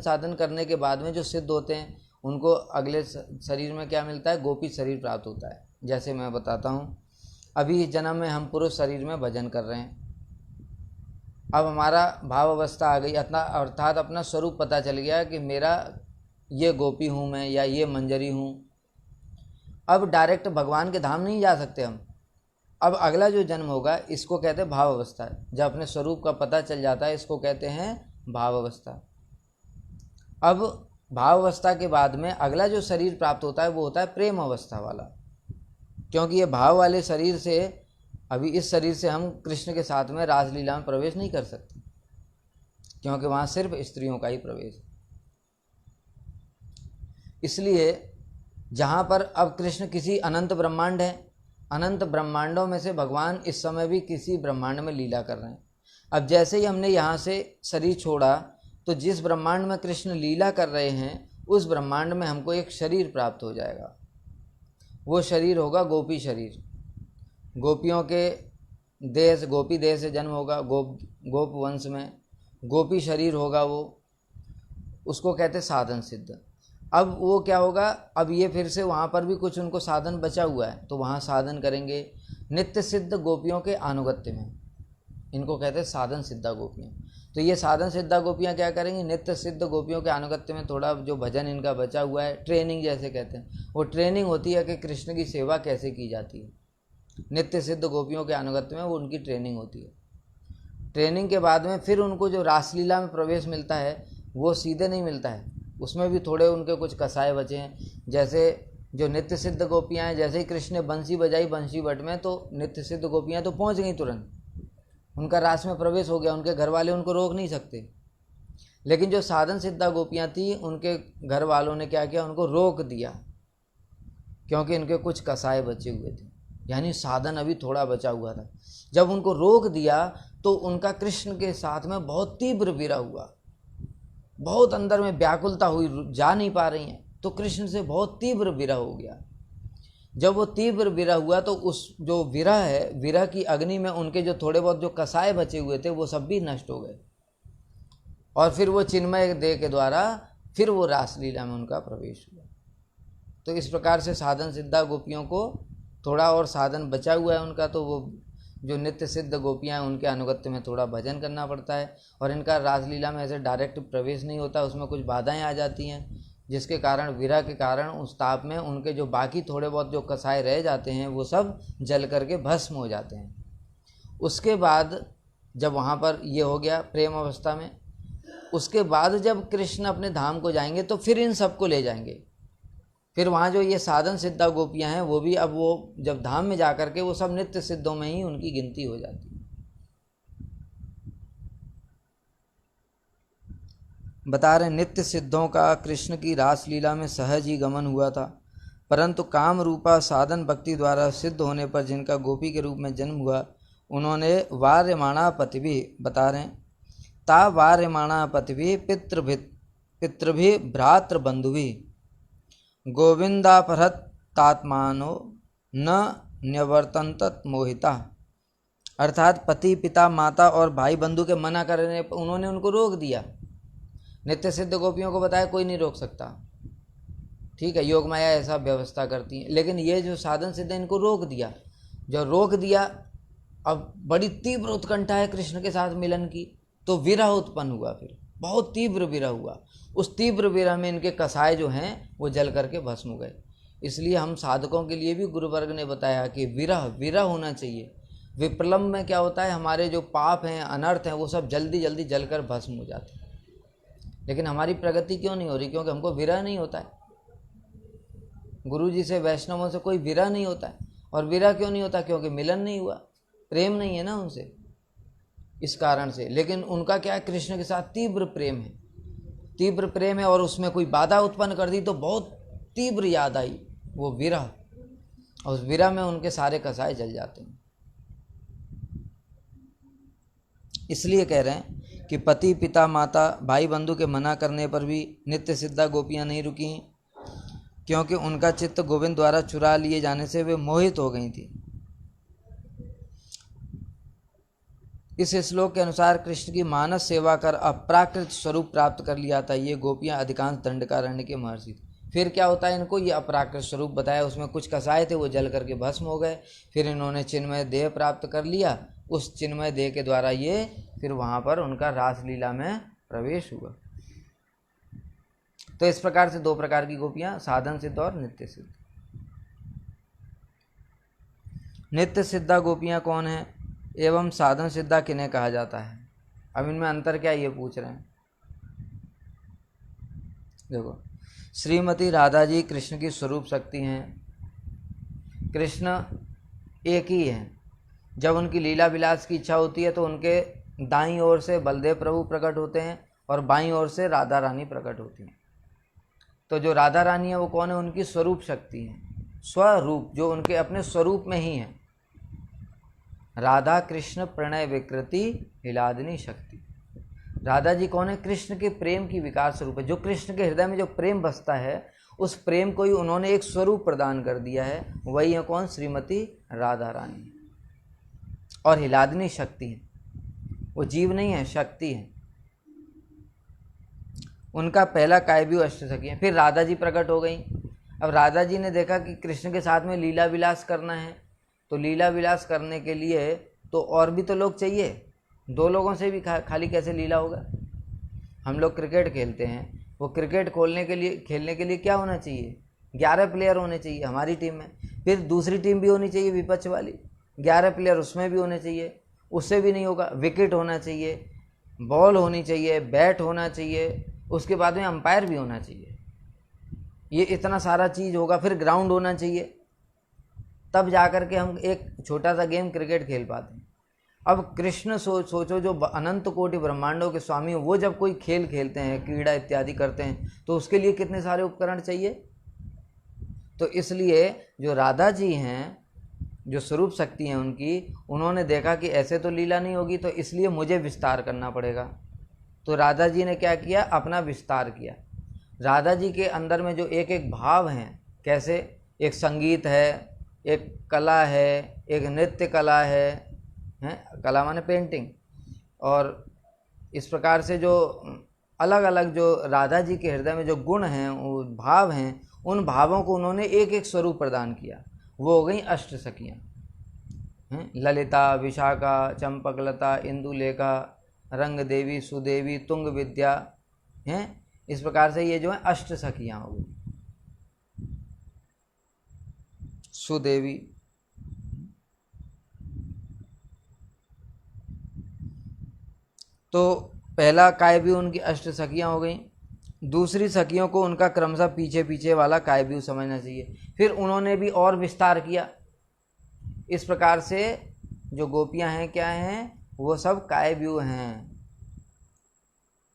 साधन करने के बाद में जो सिद्ध होते हैं उनको अगले शरीर में क्या मिलता है, गोपी शरीर प्राप्त होता है। जैसे मैं बताता हूँ, अभी इस जन्म में हम पुरुष शरीर में भजन कर रहे हैं, अब हमारा भाव अवस्था आ गई, अर्थात अपना स्वरूप पता चल गया कि मेरा ये गोपी हूँ मैं या ये मंजरी हूँ। अब डायरेक्ट भगवान के धाम नहीं जा सकते हम। अब अगला जो जन्म होगा इसको कहते हैं भाव अवस्था। जब अपने स्वरूप का पता चल जाता है इसको कहते हैं भाव अवस्था। अब भाव अवस्था के बाद में अगला जो शरीर प्राप्त होता है वो होता है प्रेम अवस्था वाला, क्योंकि ये भाव वाले शरीर से, अभी इस शरीर से हम कृष्ण के साथ में रासलीला में प्रवेश नहीं कर सकते, क्योंकि वहाँ सिर्फ स्त्रियों का ही प्रवेश है। इसलिए जहाँ पर अब कृष्ण किसी अनंत ब्रह्मांड है, अनंत ब्रह्मांडों में से भगवान इस समय भी किसी ब्रह्मांड में लीला कर रहे हैं। अब जैसे ही हमने यहाँ से शरीर छोड़ा तो जिस ब्रह्मांड में कृष्ण लीला कर रहे हैं उस ब्रह्मांड में हमको एक शरीर प्राप्त हो जाएगा। वो शरीर होगा गोपी शरीर। गोपियों के देश, गोपी देश से जन्म होगा, गोप वंश में गोपी शरीर होगा, वो उसको कहते साधन सिद्ध। अब वो क्या होगा, अब ये फिर से वहाँ पर भी कुछ उनको साधन बचा हुआ है तो वहाँ साधन करेंगे नित्य सिद्ध गोपियों के अनुगत्य में, इनको कहते हैं साधन सिद्धा गोपियाँ। तो ये साधन सिद्धा गोपियाँ क्या करेंगी, नित्य सिद्ध गोपियों के अनुगत्य में थोड़ा जो भजन इनका बचा हुआ है, ट्रेनिंग जैसे कहते हैं, वो ट्रेनिंग होती है कि कृष्ण की सेवा कैसे की जाती है। नित्य सिद्ध गोपियों के अनुगत्य में वो उनकी ट्रेनिंग होती है। ट्रेनिंग के बाद में फिर उनको जो रासलीला में प्रवेश मिलता है वो सीधे नहीं मिलता है, उसमें भी थोड़े उनके कुछ कसाए बचे हैं। जैसे जो नित्य सिद्ध गोपियाँ हैं, जैसे ही कृष्ण ने बंसी बजाई बंसी बट में तो नित्य सिद्ध गोपियाँ तो पहुँच गई तुरंत, उनका रास में प्रवेश हो गया, उनके घर वाले उनको रोक नहीं सकते। लेकिन जो साधन सिद्धा गोपियाँ थी उनके घर वालों ने क्या किया, उनको रोक दिया, क्योंकि इनके कुछ कसाए बचे हुए थे, यानी साधन अभी थोड़ा बचा हुआ था। जब उनको रोक दिया तो उनका कृष्ण के साथ में बहुत तीव्र विरह हुआ, बहुत अंदर में व्याकुलता हुई, जा नहीं पा रही हैं, तो कृष्ण से बहुत तीव्र विरह हो गया। जब वो तीव्र विरह हुआ तो उस जो विरह है, विरह की अग्नि में उनके जो थोड़े बहुत जो कसाए बचे हुए थे वो सब भी नष्ट हो गए, और फिर वो चिन्मय देह के द्वारा फिर वो रासलीला में उनका प्रवेश हुआ। तो इस प्रकार से साधन सिद्धा गोपियों को थोड़ा और साधन बचा हुआ है उनका, तो वो जो नित्य सिद्ध गोपियाँ हैं उनके अनुगत्य में थोड़ा भजन करना पड़ता है, और इनका रासलीला में ऐसे डायरेक्ट प्रवेश नहीं होता, उसमें कुछ बाधाएं आ जाती हैं, जिसके कारण विरह के कारण उस ताप में उनके जो बाकी थोड़े बहुत जो कसाए रह जाते हैं वो सब जल करके भस्म हो जाते हैं। उसके बाद जब वहाँ पर ये हो गया प्रेम अवस्था में, उसके बाद जब कृष्ण अपने धाम को जाएंगे तो फिर इन सबको ले जाएंगे। फिर वहाँ जो ये साधन सिद्धा गोपियाँ हैं वो भी अब वो जब धाम में जा कर के वो सब नित्य सिद्धों में ही उनकी गिनती हो जाती है। बता रहे नित्य सिद्धों का कृष्ण की रासलीला में सहज ही गमन हुआ था, परंतु काम रूपा साधन भक्ति द्वारा सिद्ध होने पर जिनका गोपी के रूप में जन्म हुआ उन्होंने वार्यमाणा पतिभी, बता रहे ता वार्यमाणा पतिभी पितृभि भ्रातृबंधुभि गोविंदापहृतात्मानो न न्यवर्तंत मोहिता। अर्थात पति पिता माता और भाई बंधु के मना करने पर उन्होंने उनको रोक दिया। नित्य सिद्ध गोपियों को बताया कोई नहीं रोक सकता, ठीक है, योग माया ऐसा व्यवस्था करती है, लेकिन ये जो साधन सिद्ध इनको रोक दिया। जो रोक दिया, अब बड़ी तीव्र उत्कंठा है कृष्ण के साथ मिलन की, तो विरह उत्पन्न हुआ, फिर बहुत तीव्र विरह हुआ। उस तीव्र विरह में इनके कसाय जो हैं वो जल करके भस्म हो गए। इसलिए हम साधकों के लिए भी गुरुवर्ग ने बताया कि विरह विरह होना चाहिए। विप्रलम्ब में क्या होता है, हमारे जो पाप हैं, अनर्थ हैं, वो सब जल्दी जल्दी जलकर भस्म हो जाते हैं। लेकिन हमारी प्रगति क्यों नहीं हो रही? क्योंकि हमको विरह नहीं होता है। गुरु जी से, वैष्णवों से कोई विरह नहीं होता है। और विरह क्यों नहीं होता? क्योंकि मिलन नहीं हुआ, प्रेम नहीं है ना उनसे, इस कारण से। लेकिन उनका क्या है, कृष्ण के साथ तीव्र प्रेम है, तीव्र प्रेम है, और उसमें कोई बाधा उत्पन्न कर दी तो बहुत तीव्र याद आई, वो विरह, और उस विरह में उनके सारे कसाय जल जाते हैं। इसलिए कह रहे हैं कि पति, पिता, माता, भाई बंधु के मना करने पर भी नित्य सिद्धा गोपियां नहीं रुकी, क्योंकि उनका चित्त गोविंद द्वारा चुरा लिए जाने से वे मोहित हो गई थी। इस श्लोक के अनुसार कृष्ण की मानस सेवा कर अप्राकृत स्वरूप प्राप्त कर लिया था ये गोपियां अधिकांश दंडकारण्य के महर्षि थी। फिर क्या होता है, इनको ये अपराकृत स्वरूप बताया, उसमें कुछ कसाए थे वो जल करके भस्म हो गए। फिर इन्होंने चिन्मय देह प्राप्त कर लिया, उस चिन्मय देह के द्वारा ये फिर वहाँ पर उनका रासलीला में प्रवेश हुआ। तो इस प्रकार से दो प्रकार की गोपियाँ, साधन सिद्ध और नित्य सिद्ध। नित्य सिद्धा गोपियाँ कौन है एवं साधन सिद्धा किन्हें कहा जाता है? अब इनमें अंतर क्या, ये पूछ रहे हैं। देखो, श्रीमती राधा जी कृष्ण की स्वरूप शक्ति हैं। कृष्ण एक ही हैं। जब उनकी लीला विलास की इच्छा होती है तो उनके दाईं ओर से बलदेव प्रभु प्रकट होते हैं और बाईं ओर से राधा रानी प्रकट होती हैं। तो जो राधा रानी है वो कौन है? उनकी स्वरूप शक्ति है, स्वरूप, जो उनके अपने स्वरूप में ही है। राधा कृष्ण प्रणय विकृति हिलादनी शक्ति। राधा जी कौन है? कृष्ण के प्रेम की विकार स्वरूप है। जो कृष्ण के हृदय में जो प्रेम बसता है, उस प्रेम को ही उन्होंने एक स्वरूप प्रदान कर दिया है। वही है कौन? श्रीमती राधा रानी। और हिलादनी शक्ति है, वो जीव नहीं है, शक्ति है। उनका पहला कायव्यू अष्टसखी है। फिर राधा जी प्रकट हो गई। अब राधा जी ने देखा कि कृष्ण के साथ में लीला विलास करना है, तो लीला विलास करने के लिए तो और भी तो लोग चाहिए। दो लोगों से भी खाली कैसे लीला होगा? हम लोग क्रिकेट खेलते हैं, वो क्रिकेट खेलने के लिए क्या होना चाहिए? 11 प्लेयर होने चाहिए हमारी टीम में। फिर दूसरी टीम भी होनी चाहिए, विपक्ष वाली, 11 प्लेयर उसमें भी होने चाहिए। उससे भी नहीं होगा, विकेट होना चाहिए, बॉल होनी चाहिए, बैट होना चाहिए, उसके बाद में अंपायर भी होना चाहिए। ये इतना सारा चीज़ होगा। फिर ग्राउंड होना चाहिए, तब जा कर के हम एक छोटा सा गेम क्रिकेट खेल पाते हैं। अब कृष्ण सोचो, जो अनंत कोटि ब्रह्मांडों के स्वामी, वो जब कोई खेल खेलते हैं, क्रीड़ा इत्यादि करते हैं, तो उसके लिए कितने सारे उपकरण चाहिए। तो इसलिए जो राधा जी हैं, जो स्वरूप शक्ति हैं उनकी, उन्होंने देखा कि ऐसे तो लीला नहीं होगी, तो इसलिए मुझे विस्तार करना पड़ेगा। तो राधा जी ने क्या किया? अपना विस्तार किया। राधा जी के अंदर में जो एक एक भाव हैं, कैसे? एक संगीत है, एक कला है, एक नृत्य कला है, कला माने पेंटिंग। और इस प्रकार से जो अलग अलग जो राधा जी के हृदय में जो गुण हैं, वो भाव हैं, उन भावों को उन्होंने एक एक स्वरूप प्रदान किया। वो हो गई अष्ट सखियाँ, ललिता, विशाखा, चंपकलता, इंदुलेखा, रंग देवी, सुदेवी, तुंग विद्या हैं। इस प्रकार से ये जो है अष्ट सखियाँ हो गई। सुदेवी, तो पहला कायव्यू उनकी अष्ट सखियाँ हो गई। दूसरी सखियों को उनका क्रमशः पीछे पीछे वाला कायव्यू समझना चाहिए। फिर उन्होंने भी और विस्तार किया। इस प्रकार से जो गोपियाँ हैं, क्या हैं? वो सब कायव्यू हैं।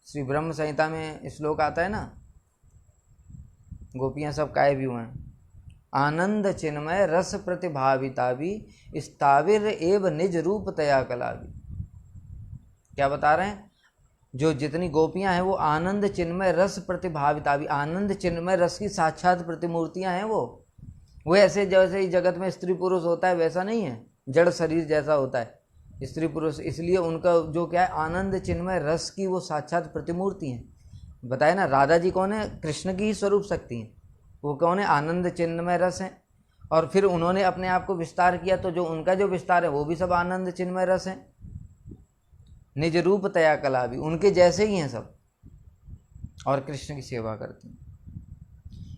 श्री ब्रह्म संहिता में श्लोक आता है ना, गोपियाँ सब कायव्यू हैं। आनंद चिन्मय रस प्रतिभाविता भी स्थाविर एव निज रूप तया कला भी। क्या बता रहे हैं? जो जितनी गोपियां हैं वो आनंद चिन्मय रस प्रतिभाविता भी, आनंद चिन्मय रस की साक्षात प्रतिमूर्तियां हैं। वो ऐसे जैसे ही जगत में स्त्री पुरुष होता है वैसा नहीं है, जड़ शरीर जैसा होता है स्त्री पुरुष। इसलिए उनका जो क्या है, आनंद चिन्मय रस की वो साक्षात प्रतिमूर्ति हैं। बताए ना, राधा जी कौन है? कृष्ण की ही स्वरूप शक्ति है। वो कौन है? आनंद चिन्मय रस है। और फिर उन्होंने अपने आप को विस्तार किया, तो जो उनका जो विस्तार है वो भी सब आनंद चिन्मय रस है। निज रूप तया कला भी उनके जैसे ही हैं सब, और कृष्ण की सेवा करती हैं।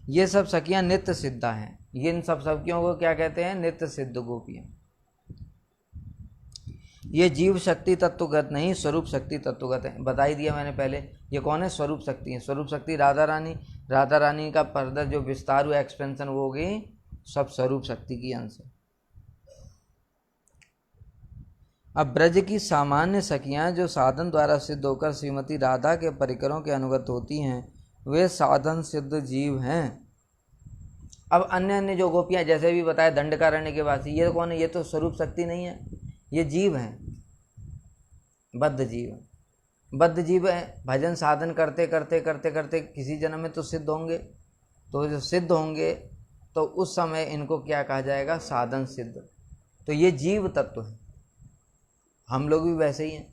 ये सब सखियां नित्य सिद्धा हैं। ये इन सब सखियों को क्या कहते हैं? नित्य सिद्ध गोपियां। ये जीव शक्ति तत्वगत नहीं, स्वरूप शक्ति तत्वगत है। बता ही दिया मैंने पहले। ये कौन है? स्वरूप शक्ति है। स्वरूप शक्ति राधा रानी। राधा रानी का फर्दर जो विस्तार हुआ, एक्सपेंशन, वो हो गई सब स्वरूप शक्ति की अंश है। अब ब्रज की सामान्य सखियां जो साधन द्वारा सिद्ध होकर श्रीमती राधा के परिकरों के अनुगत होती हैं, वे साधन सिद्ध जीव हैं। अब अन्य अन्य जो गोपियां, जैसे भी बताया दंडकारण्य के वासी, ये कौन है? ये तो स्वरूप शक्ति नहीं है, ये जीव हैं, बद्ध जीव हैं। बद्ध जीव हैं, भजन साधन करते करते करते करते किसी जन्म में तो सिद्ध होंगे। तो जो सिद्ध होंगे तो उस समय इनको क्या कहा जाएगा? साधन सिद्ध। तो ये जीव तत्व है। हम लोग भी वैसे ही हैं।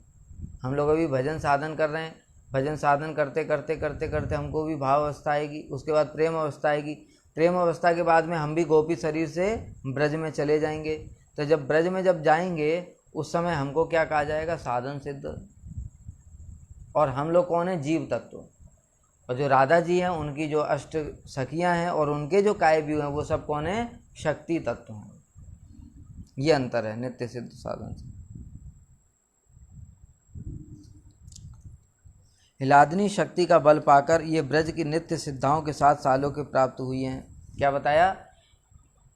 हम लोग अभी भजन साधन कर रहे हैं। भजन साधन करते करते करते करते हमको भी भाव अवस्था आएगी, उसके बाद प्रेम अवस्था आएगी। प्रेम अवस्था के बाद में हम भी गोपी शरीर से ब्रज में चले जाएंगे। तो जब ब्रज में जब जाएंगे उस समय हमको क्या कहा जाएगा? साधन सिद्ध। और हम लोग कौन है? जीव तत्व। और जो राधा जी हैं, उनकी जो अष्ट सखियां हैं और उनके जो कायव्यूह हैं, वो सब कौन है? शक्ति तत्व हैं। ये अंतर है नित्य सिद्ध साधन से। हिलादनी शक्ति का बल पाकर ये ब्रज की नित्य सिद्धाओं के साथ सालों के प्राप्त हुई हैं। क्या बताया?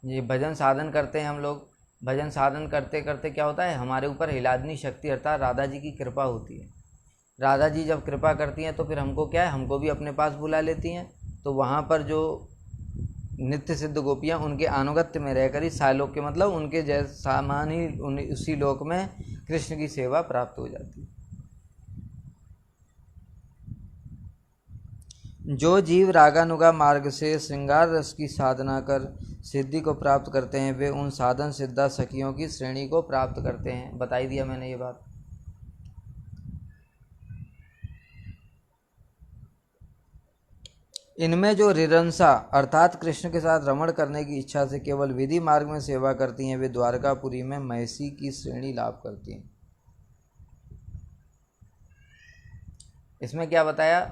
ये भजन साधन करते हैं हम लोग। भजन साधन करते करते क्या होता है? हमारे ऊपर हिलादनी शक्ति अर्थात राधा जी की कृपा होती है। राधा जी जब कृपा करती हैं तो फिर हमको क्या है? हमको भी अपने पास बुला लेती हैं। तो वहाँ पर जो नित्य सिद्ध गोपियाँ, उनके अनुगत्य में रहकर ही सालोक के मतलब उनके जैसे सामान ही उसी लोक में कृष्ण की सेवा प्राप्त हो जाती है। जो जीव रागानुगा मार्ग से श्रृंगार रस की साधना कर सिद्धि को प्राप्त करते हैं, वे उन साधन सिद्धा सखियों की श्रेणी को प्राप्त करते हैं। बताई दिया मैंने ये बात। इनमें जो रिरंसा अर्थात कृष्ण के साथ रमण करने की इच्छा से केवल विधि मार्ग में सेवा करती हैं, वे द्वारकापुरी में महसी की श्रेणी लाभ करती हैं। इसमें क्या बताया?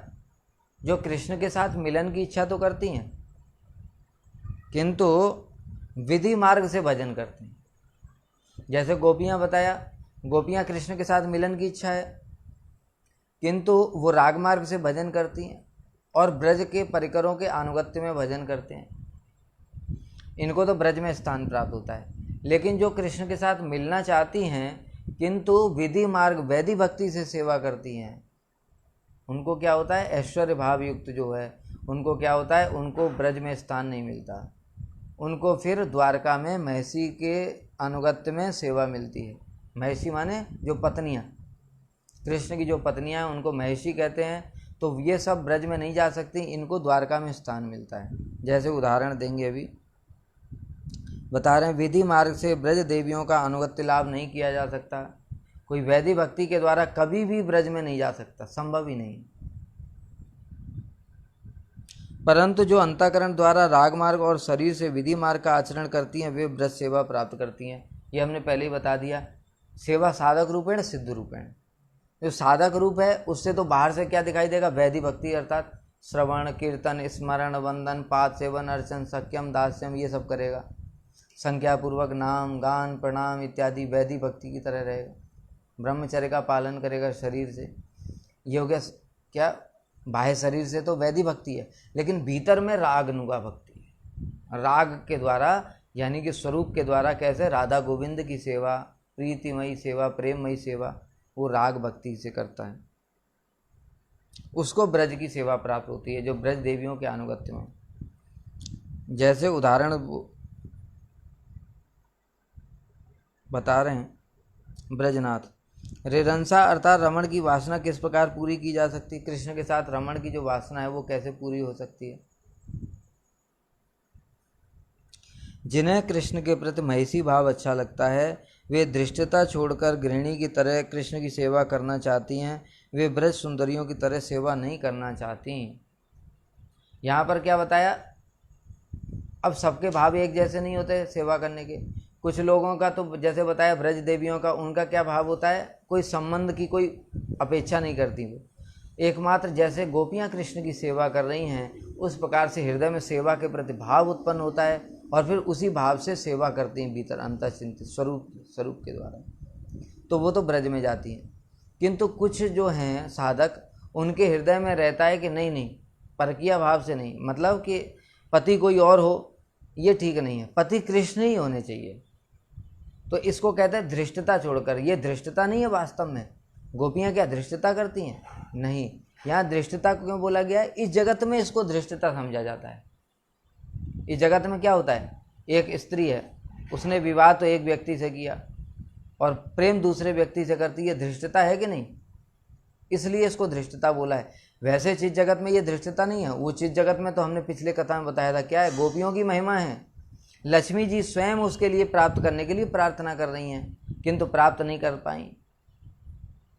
जो कृष्ण के साथ मिलन की इच्छा तो करती हैं, किंतु विधि मार्ग से भजन करती हैं। जैसे गोपियां बताया, गोपियां कृष्ण के साथ मिलन की इच्छा है, किंतु वो राग मार्ग से भजन करती हैं और ब्रज के परिकरों के अनुगत्य में भजन करते हैं। इनको तो ब्रज में स्थान प्राप्त होता है। लेकिन जो कृष्ण के साथ मिलना चाहती हैं किंतु विधि मार्ग वैधि भक्ति से सेवा करती हैं, उनको क्या होता है? ऐश्वर्य भाव युक्त जो है, उनको क्या होता है? उनको ब्रज में स्थान नहीं मिलता। उनको फिर द्वारका में महसी के अनुगत्य में सेवा मिलती है। महसी माने जो पत्नियाँ, कृष्ण की जो पत्नियाँ हैं उनको महसी कहते हैं। तो ये सब ब्रज में नहीं जा सकती, इनको द्वारका में स्थान मिलता है। जैसे उदाहरण देंगे, अभी बता रहे हैं, विधि मार्ग से ब्रज देवियों का अनुगत्य लाभ नहीं किया जा सकता। कोई वैधि भक्ति के द्वारा कभी भी ब्रज में नहीं जा सकता, संभव ही नहीं। परंतु जो अंतःकरण द्वारा राग मार्ग और शरीर से विधि मार्ग का आचरण करती हैं, वे ब्रज सेवा प्राप्त करती हैं। ये हमने पहले ही बता दिया। सेवा साधक रूपेण सिद्ध रूपेण। जो साधक रूप है उससे तो बाहर से क्या दिखाई देगा? वैधि भक्ति अर्थात श्रवण कीर्तन स्मरण वंदन पाद सेवन अर्चन सख्यम दास्यम, ये सब करेगा। संख्यापूर्वक नाम गान प्रणाम इत्यादि वैधि भक्ति की तरह रहेगा। ब्रह्मचर्य का पालन करेगा शरीर से। ये हो गया क्या? बाह्य शरीर से तो वैधि भक्ति है, लेकिन भीतर में रागनुगा भक्ति है। राग के द्वारा यानी कि स्वरूप के द्वारा कैसे? राधा गोविंद की सेवा, प्रीतिमयी सेवा, प्रेममयी सेवा, वो राग भक्ति से करता है। उसको ब्रज की सेवा प्राप्त होती है, जो ब्रज देवियों के अनुगत्य में। जैसे उदाहरण बता रहे हैं, ब्रजनाथ रिरंसा अर्थात रमण की वासना किस प्रकार पूरी की जा सकती है? कृष्ण के साथ रमण की जो वासना है वो कैसे पूरी हो सकती है? जिन्हें कृष्ण के प्रति महिषी भाव अच्छा लगता है, वे धृष्टता छोड़कर गृहिणी की तरह कृष्ण की सेवा करना चाहती हैं। वे ब्रज सुंदरियों की तरह सेवा नहीं करना चाहती। यहाँ पर क्या बताया? अब सबके भाव एक जैसे नहीं होते सेवा करने के। कुछ लोगों का तो जैसे बताया ब्रज देवियों का, उनका क्या भाव होता है, कोई संबंध की कोई अपेक्षा नहीं करती वो, एकमात्र जैसे गोपियाँ कृष्ण की सेवा कर रही हैं उस प्रकार से हृदय में सेवा के प्रति भाव उत्पन्न होता है और फिर उसी भाव से सेवा करती हैं भीतर अंतःचिंतित स्वरूप के द्वारा, तो वो तो ब्रज में जाती हैं। किंतु कुछ जो हैं साधक, उनके हृदय में रहता है कि नहीं नहीं, परकीय भाव से नहीं, मतलब कि पति कोई और हो ये ठीक नहीं है, पति कृष्ण ही होने चाहिए। तो इसको कहते हैं धृष्टता छोड़कर। ये धृष्टता नहीं है वास्तव में। गोपियाँ क्या धृष्टता करती हैं? नहीं। यहाँ धृष्टता को क्यों बोला गया है? इस जगत में इसको धृष्टता समझा जाता है। इस जगत में क्या होता है, एक स्त्री है, उसने विवाह तो एक व्यक्ति से किया और प्रेम दूसरे व्यक्ति से करती है, धृष्टता है कि नहीं? इसलिए इसको धृष्टता बोला है। वैसे चीज जगत में ये धृष्टता नहीं है। वो चीज जगत में तो हमने पिछले कथा में बताया था, क्या है, गोपियों की महिमा है। लक्ष्मी जी स्वयं उसके लिए प्राप्त करने के लिए प्रार्थना कर रही हैं, किंतु प्राप्त नहीं कर पाई।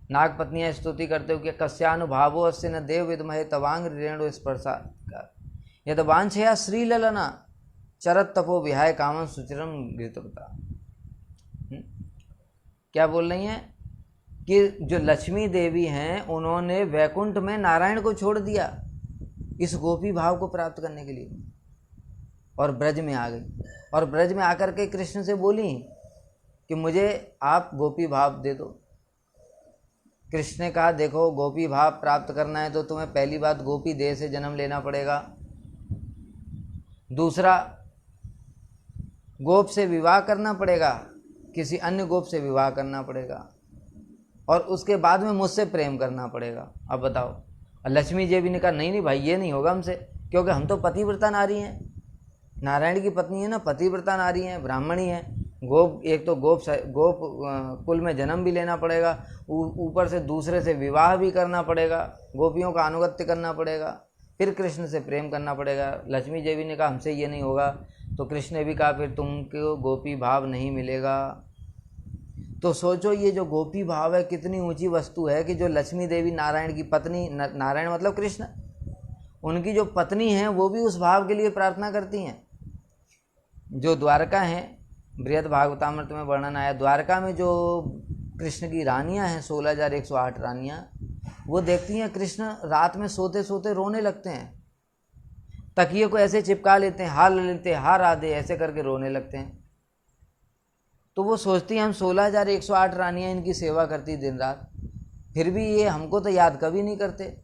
नाग पत्नियां स्तुति करते हो कि कस्यानुभावो अस्य न देव विद्महे तवांग रेणु स्पर्शा यद वांछया श्रीललना चरत तपो विहाय कामं सुचिरम घृतवता। क्या बोल रही हैं कि जो लक्ष्मी देवी हैं उन्होंने वैकुंठ में नारायण को छोड़ दिया इस गोपी भाव को प्राप्त करने के लिए और ब्रज में आ गई और ब्रज में आकर के कृष्ण से बोली कि मुझे आप गोपी भाव दे दो। कृष्ण ने कहा देखो, गोपी भाव प्राप्त करना है तो तुम्हें पहली बात गोपी देह से जन्म लेना पड़ेगा, दूसरा गोप से विवाह करना पड़ेगा, किसी अन्य गोप से विवाह करना पड़ेगा और उसके बाद में मुझसे प्रेम करना पड़ेगा। अब बताओ। लक्ष्मी जी भी ने कहा नहीं नहीं भाई, ये नहीं होगा हमसे, क्योंकि हम तो पतिव्रता नारी हैं, नारायण की पत्नी है ना, पतिव्रता नारी हैं, ब्राह्मणी हैं। गोप, एक तो गोप कुल में जन्म भी लेना पड़ेगा, ऊपर से दूसरे से विवाह भी करना पड़ेगा, गोपियों का अनुगत्य करना पड़ेगा, फिर कृष्ण से प्रेम करना पड़ेगा। लक्ष्मी देवी ने कहा हमसे ये नहीं होगा, तो कृष्ण ने भी कहा फिर तुमको गोपी भाव नहीं मिलेगा। तो सोचो ये जो गोपी भाव है कितनी ऊंची वस्तु है कि जो लक्ष्मी देवी नारायण की पत्नी, नारायण मतलब कृष्ण, उनकी जो पत्नी है वो भी उस भाव के लिए प्रार्थना करती हैं। जो द्वारका हैं, बृहद भागवतामृत में वर्णन आया, द्वारका में जो कृष्ण की रानियां हैं 16,108 रानियां, वो देखती हैं कृष्ण रात में सोते सोते रोने लगते हैं, तकिए को ऐसे चिपका लेते हैं, हार लेते, हार आधे ऐसे करके रोने लगते हैं। तो वो सोचती हैं हम 16,108 रानियां इनकी सेवा करती दिन रात, फिर भी ये हमको तो याद कभी नहीं करते,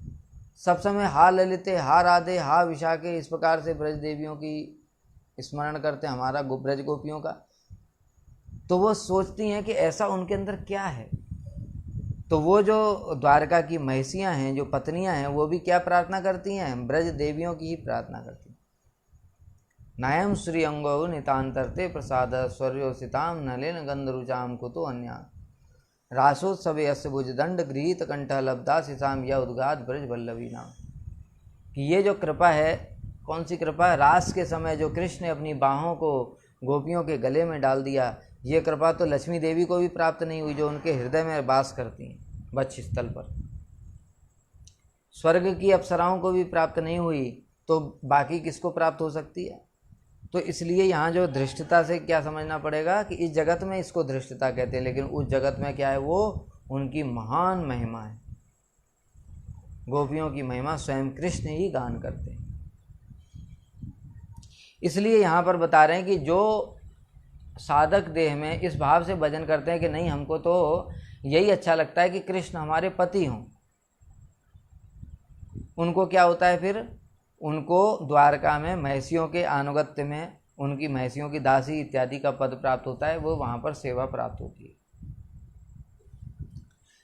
सब समय हार ले लेते, हार आधे, हा विशा के, इस प्रकार से ब्रज देवियों की स्मरण करते हैं, हमारा ब्रज गोपियों का। तो वो सोचती हैं कि ऐसा उनके अंदर क्या है। तो वो जो द्वारका की महिषियाँ हैं, जो पत्नियां हैं, वो भी क्या प्रार्थना करती हैं, ब्रज देवियों की ही प्रार्थना करती हैं। नायम श्री अंगो नितांतरते प्रसाद स्वर्योसिताम नलेन गंधरुचाम कुतो अन्या रासोत्सवे अस्य भुजदंड गृहीत कंठ लब्धा शिशाम या उद्गात ब्रज वल्लभी नाम। कि ये जो कृपा है, कौन सी कृपा है, रास के समय जो कृष्ण ने अपनी बाहों को गोपियों के गले में डाल दिया, ये कृपा तो लक्ष्मी देवी को भी प्राप्त नहीं हुई जो उनके हृदय में वास करती हैं वक्ष स्थल पर। स्वर्ग की अप्सराओं को भी प्राप्त नहीं हुई तो बाकी किसको प्राप्त हो सकती है। तो इसलिए यहाँ जो धृष्टता से क्या समझना पड़ेगा कि इस जगत में इसको धृष्टता कहते हैं, लेकिन उस जगत में क्या है, वो उनकी महान महिमा है। गोपियों की महिमा स्वयं कृष्ण ही गान करते हैं। इसलिए यहाँ पर बता रहे हैं कि जो साधक देह में इस भाव से भजन करते हैं कि नहीं, हमको तो यही अच्छा लगता है कि कृष्ण हमारे पति हों, उनको क्या होता है, फिर उनको द्वारका में महिषियों के अनुगत्य में, उनकी महिषियों की दासी इत्यादि का पद प्राप्त होता है, वो वहाँ पर सेवा प्राप्त होती है।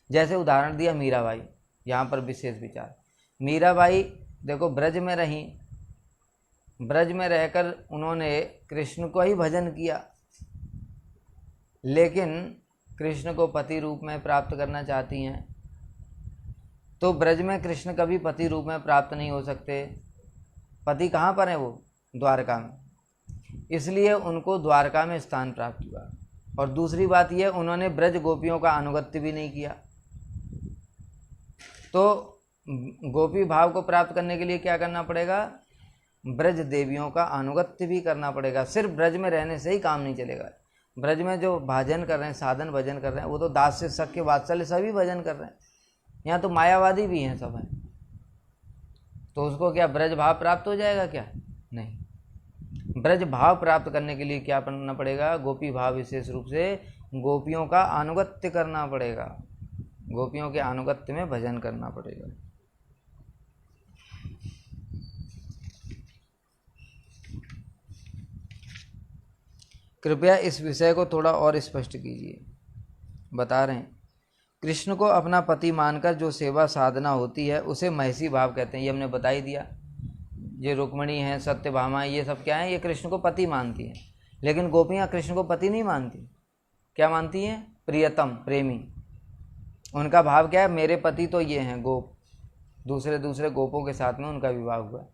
जैसे उदाहरण दिया मीराबाई, यहाँ पर विशेष विचार। मीराबाई देखो ब्रज में रहीं, ब्रज में रहकर उन्होंने कृष्ण को ही भजन किया, लेकिन कृष्ण को पति रूप में प्राप्त करना चाहती हैं, तो ब्रज में कृष्ण कभी पति रूप में प्राप्त नहीं हो सकते। पति कहाँ पर है, वो द्वारका में, इसलिए उनको द्वारका में स्थान प्राप्त हुआ। और दूसरी बात यह, उन्होंने ब्रज गोपियों का अनुगत्य भी नहीं किया। तो गोपी भाव को प्राप्त करने के लिए क्या करना पड़ेगा, ब्रज देवियों का अनुगत्य भी करना पड़ेगा। सिर्फ ब्रज में रहने से ही काम नहीं चलेगा। ब्रज में जो भजन कर रहे हैं, साधन भजन कर रहे हैं, वो तो दास से सख्य वात्सल्य सभी भजन कर रहे हैं। यहाँ तो मायावादी भी हैं, सब हैं, तो उसको क्या ब्रज भाव प्राप्त हो जाएगा क्या? नहीं। ब्रज भाव प्राप्त करने के लिए क्या करना पड़ेगा? गोपी भाव विशेष रूप से गोपियों का अनुगत्य करना पड़ेगा, गोपियों के अनुगत्य में भजन करना पड़ेगा। कृपया इस विषय को थोड़ा और स्पष्ट कीजिए। बता रहे हैं, कृष्ण को अपना पति मानकर जो सेवा साधना होती है उसे महसी भाव कहते हैं। ये हमने बता ही दिया। ये रुक्मिणी हैं, सत्यभामा, ये सब क्या हैं? ये कृष्ण को पति मानती हैं। लेकिन गोपियाँ कृष्ण को पति नहीं मानती। क्या मानती हैं? प्रियतम, प्रेमी। उनका भाव क्या है? मेरे पति तो ये हैं गोप, दूसरे गोपों के साथ में उनका विवाह हुआ।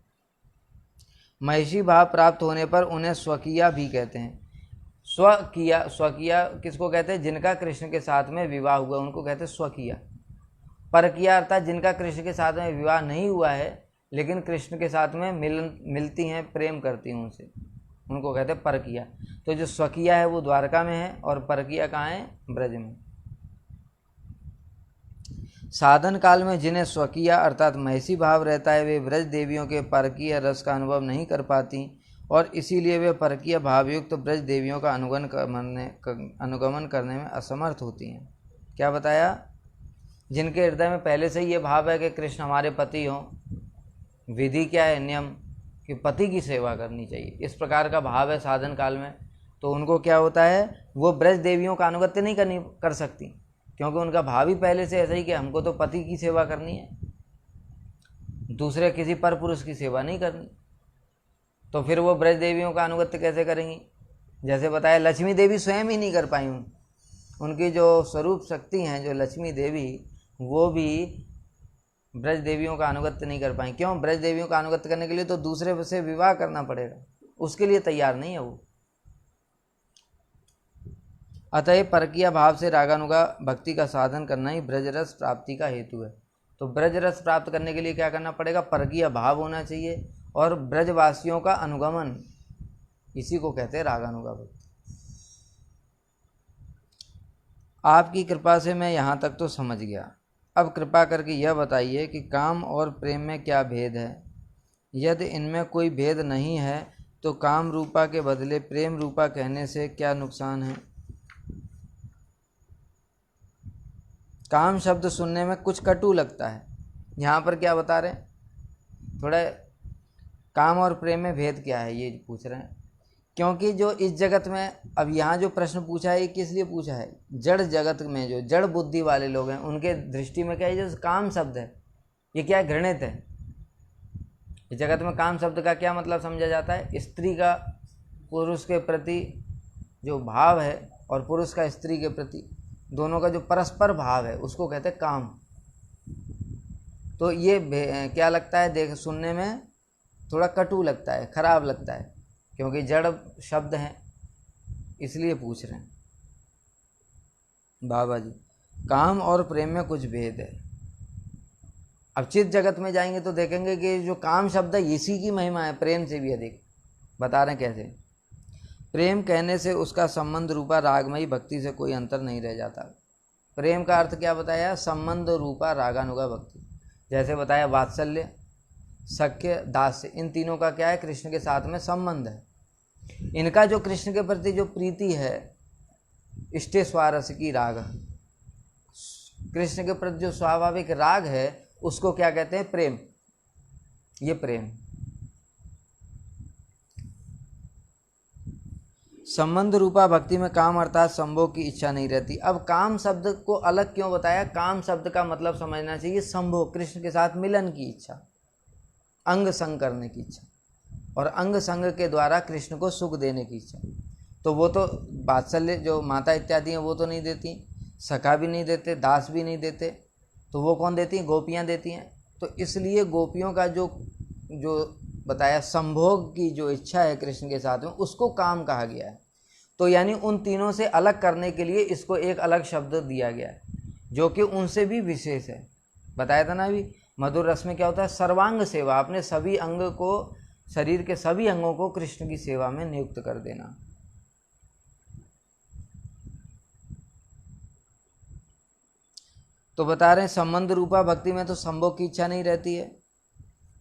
महिषी भाव प्राप्त होने पर उन्हें स्वकीया भी कहते हैं। स्वकीया किसको कहते हैं? जिनका कृष्ण के साथ में विवाह हुआ उनको कहते हैं स्वकीया। परकीया अर्थात जिनका कृष्ण के साथ में विवाह नहीं हुआ है लेकिन कृष्ण के साथ में मिलती हैं, प्रेम करती हैं उनसे, उनको कहते हैं परकीया। तो जो स्वकीया है वो द्वारका में है और परकीया कहाँ है? ब्रज में। साधन काल में जिन्हें स्वकीया अर्थात महिषी भाव रहता है वे ब्रज देवियों के परकीय रस का अनुभव नहीं कर पाती और इसीलिए वे परकीय भावयुक्त ब्रज देवियों का अनुगमन करने में असमर्थ होती हैं। क्या बताया? जिनके हृदय में पहले से ये भाव है कि कृष्ण हमारे पति हों, विधि क्या है? नियम कि पति की सेवा करनी चाहिए, इस प्रकार का भाव है साधन काल में, तो उनको क्या होता है? वो ब्रज देवियों का अनुगत्य नहीं कर सकती, क्योंकि उनका भाव ही पहले से ऐसा ही कि हमको तो पति की सेवा करनी है, दूसरे किसी पर पुरुष की सेवा नहीं करनी। तो फिर वो ब्रज देवियों का अनुगत्य कैसे करेंगी? जैसे बताया, लक्ष्मी देवी स्वयं ही नहीं कर पाई। उनकी जो स्वरूप शक्ति हैं, जो लक्ष्मी देवी, वो भी ब्रज देवियों का अनुगत्य नहीं कर पाई। क्यों? ब्रज देवियों का अनुगत्य करने के लिए तो दूसरे से विवाह करना पड़ेगा, उसके लिए तैयार नहीं है वो। अतः परकीय भाव से रागानुगा भक्ति का साधन करना ही ब्रजरस प्राप्ति का हेतु है। तो ब्रजरस प्राप्त करने के लिए क्या करना पड़ेगा? परकीय भाव होना चाहिए और ब्रजवासियों का अनुगमन, इसी को कहते हैं रागानुगा भक्ति। आपकी कृपा से मैं यहाँ तक तो समझ गया। अब कृपा करके यह बताइए कि काम और प्रेम में क्या भेद है? यदि इनमें कोई भेद नहीं है तो काम रूपा के बदले प्रेम रूपा कहने से क्या नुकसान है? काम शब्द सुनने में कुछ कटु लगता है। यहाँ पर क्या बता रहे हैं? थोड़ा काम और प्रेम में भेद क्या है ये पूछ रहे हैं, क्योंकि जो इस जगत में, अब यहाँ जो प्रश्न पूछा है ये किस लिए पूछा है? जड़ जगत में जो जड़ बुद्धि वाले लोग हैं उनके दृष्टि में क्या है? जो काम शब्द है ये क्या घृणित है। इस जगत में काम शब्द का क्या मतलब समझा जाता है? स्त्री का पुरुष के प्रति जो भाव है और पुरुष का स्त्री के प्रति, दोनों का जो परस्पर भाव है उसको कहते हैं काम। तो ये क्या लगता है? देख, सुनने में थोड़ा कटु लगता है, खराब लगता है, क्योंकि जड़ शब्द हैं, इसलिए पूछ रहे हैं बाबा जी। काम और प्रेम में कुछ भेद है। अब चित जगत में जाएंगे तो देखेंगे कि जो काम शब्द है इसी की महिमा है, प्रेम से भी अधिक। बता रहे हैं कैसे? प्रेम कहने से उसका संबंध रूपा रागमयी भक्ति से कोई अंतर नहीं रह जाता। प्रेम का अर्थ क्या बताया? संबंध रूपा रागानुगा भक्ति। जैसे बताया वात्सल्य, सख्य, दास्य, इन तीनों का क्या है? कृष्ण के साथ में संबंध है। इनका जो कृष्ण के प्रति जो प्रीति है, इष्टे स्वारस की राग, कृष्ण के प्रति जो स्वाभाविक राग है उसको क्या कहते हैं? प्रेम। ये प्रेम। संबंध रूपा भक्ति में काम अर्थात संभोग की इच्छा नहीं रहती। अब काम शब्द को अलग क्यों बताया? काम शब्द का मतलब समझना चाहिए संभोग, कृष्ण के साथ मिलन की इच्छा, अंग संग करने की इच्छा, और अंग संग के द्वारा कृष्ण को सुख देने की इच्छा। तो वो तो वात्सल्य जो माता इत्यादि हैं वो तो नहीं देती, सखा भी नहीं देते, दास भी नहीं देते, तो वो कौन देती हैं? गोपियाँ देती हैं। तो इसलिए गोपियों का जो बताया संभोग की जो इच्छा है कृष्ण के साथ में, उसको काम कहा गया है। तो यानी उन तीनों से अलग करने के लिए इसको एक अलग शब्द दिया गया है जो कि उनसे भी विशेष है। बताया था ना अभी, मधुर रस में क्या होता है? सर्वांग सेवा, अपने सभी अंग को शरीर के सभी अंगों को कृष्ण की सेवा में नियुक्त कर देना। तो बता रहे हैं संबंध रूपा भक्ति में तो संभोग की इच्छा नहीं रहती है।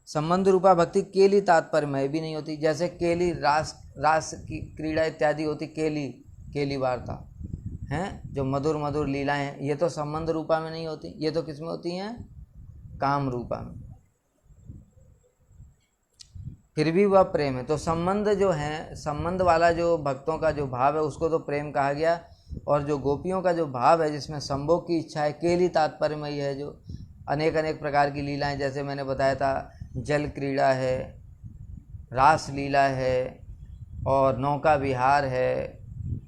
संबंध रूपा भक्ति केली तात्पर्यमय भी नहीं होती। जैसे केली रास की क्रीड़ा इत्यादि होती, केली वार्ता हैं, जो मधुर मधुर लीलाएं हैं, ये तो संबंध रूपा में नहीं होती, ये तो किस में होती हैं? काम रूपा में। फिर भी वह प्रेम है। तो संबंध जो है, संबंध वाला जो भक्तों का जो भाव है उसको तो प्रेम कहा गया, और जो गोपियों का जो भाव है जिसमें संभोग की इच्छा है, केली तात्पर्यमयी है, जो अनेक अनेक प्रकार की लीलाएं, जैसे मैंने बताया था जल क्रीड़ा है, रास लीला है और नौका विहार है,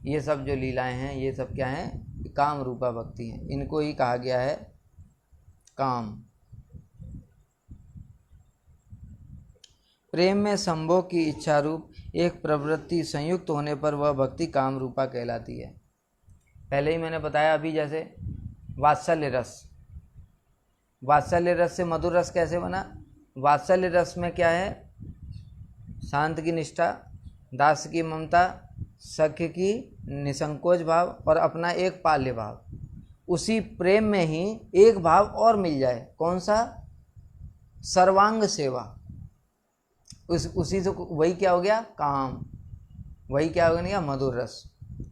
ये सब जो लीलाएं हैं ये सब क्या हैं? काम रूपा भक्ति हैं। इनको ही कहा गया है काम। प्रेम में संभोग की इच्छा रूप एक प्रवृत्ति संयुक्त होने पर वह भक्ति काम रूपा कहलाती है। पहले ही मैंने बताया अभी, जैसे वात्सल्य रस, वात्सल्य रस से मधुर रस कैसे बना? वात्सल्य रस में क्या है? शांत की निष्ठा, दास की ममता, सख्य की निसंकोच भाव और अपना एक पाल्य भाव। उसी प्रेम में ही एक भाव और मिल जाए, कौन सा? सर्वांग सेवा। उसी से वही क्या हो गया? काम। वही क्या हो गया? मधुर रस।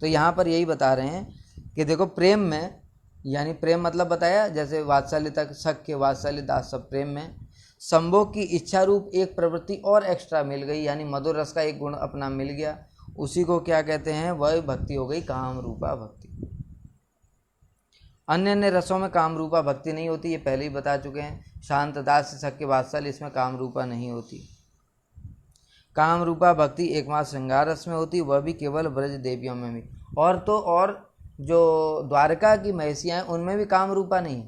तो यहाँ पर यही बता रहे हैं कि देखो प्रेम में, यानी प्रेम मतलब बताया जैसे वात्सल्य तक, सख्य, वात्सल्य, दास, सब प्रेम में संभोग की इच्छा रूप एक प्रवृत्ति और एक्स्ट्रा मिल गई, यानी मधुर रस का एक गुण अपना मिल गया। उसी को क्या कहते हैं? वह भक्ति हो गई काम रूपा भक्ति। अन्य अन्य रसों में काम रूपा भक्ति नहीं होती, ये पहले ही बता चुके हैं। शांत, दास, सख्य, वात्सल्य, इसमें काम रूपा नहीं होती। काम रूपा भक्ति एकमात्र श्रृंगार रस में होती, वह भी केवल ब्रज देवियों में भी। और तो और जो द्वारका की महिषियाँ हैं उनमें भी काम रूपा नहीं,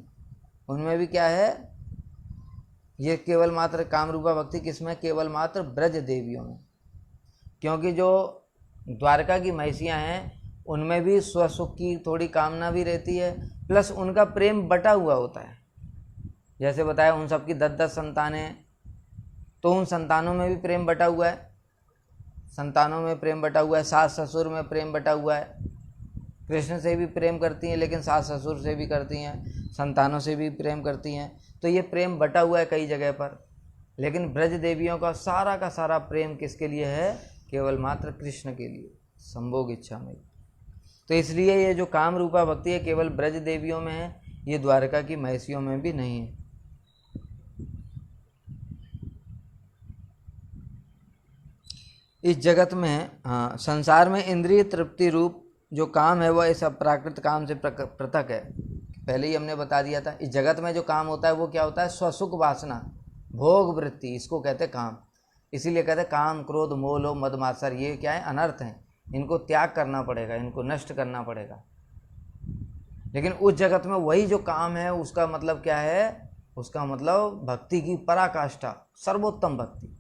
उनमें भी क्या है? ये केवल मात्र काम रूपा भक्ति किसमें? केवल मात्र ब्रज देवियों में। क्योंकि जो द्वारका की महिषियाँ हैं उनमें भी स्वसुख की थोड़ी कामना भी रहती है, प्लस उनका प्रेम बटा हुआ होता है। जैसे बताया उन सबकी 10-10 संतानें, तो उन संतानों में भी प्रेम बटा हुआ है, संतानों में प्रेम बटा हुआ है, सास ससुर में प्रेम बटा हुआ है। कृष्ण से भी प्रेम करती हैं, लेकिन सास ससुर से भी करती हैं, संतानों से भी प्रेम करती हैं। तो ये प्रेम बटा हुआ है कई जगह पर। लेकिन ब्रज देवियों का सारा प्रेम किसके लिए है? केवल मात्र कृष्ण के लिए, संभोग इच्छा में। तो इसलिए ये जो काम रूपा भक्ति है केवल ब्रज देवियों में है, ये द्वारका की महिषियों में भी नहीं है। इस जगत में, संसार में इंद्रिय तृप्ति रूप जो काम है वह इस अप्राकृत काम से पृथक है। पहले ही हमने बता दिया था। इस जगत में जो काम होता है वो क्या होता है? स्वसुख वासना, भोग वृत्ति, इसको कहते हैं काम। इसीलिए कहते हैं काम, क्रोध, मोह, लोभ, मद, मात्सर्य, ये क्या है? अनर्थ हैं। इनको त्याग करना पड़ेगा, इनको नष्ट करना पड़ेगा। लेकिन उस जगत में वही जो काम है उसका मतलब क्या है? उसका मतलब भक्ति की पराकाष्ठा, सर्वोत्तम भक्ति।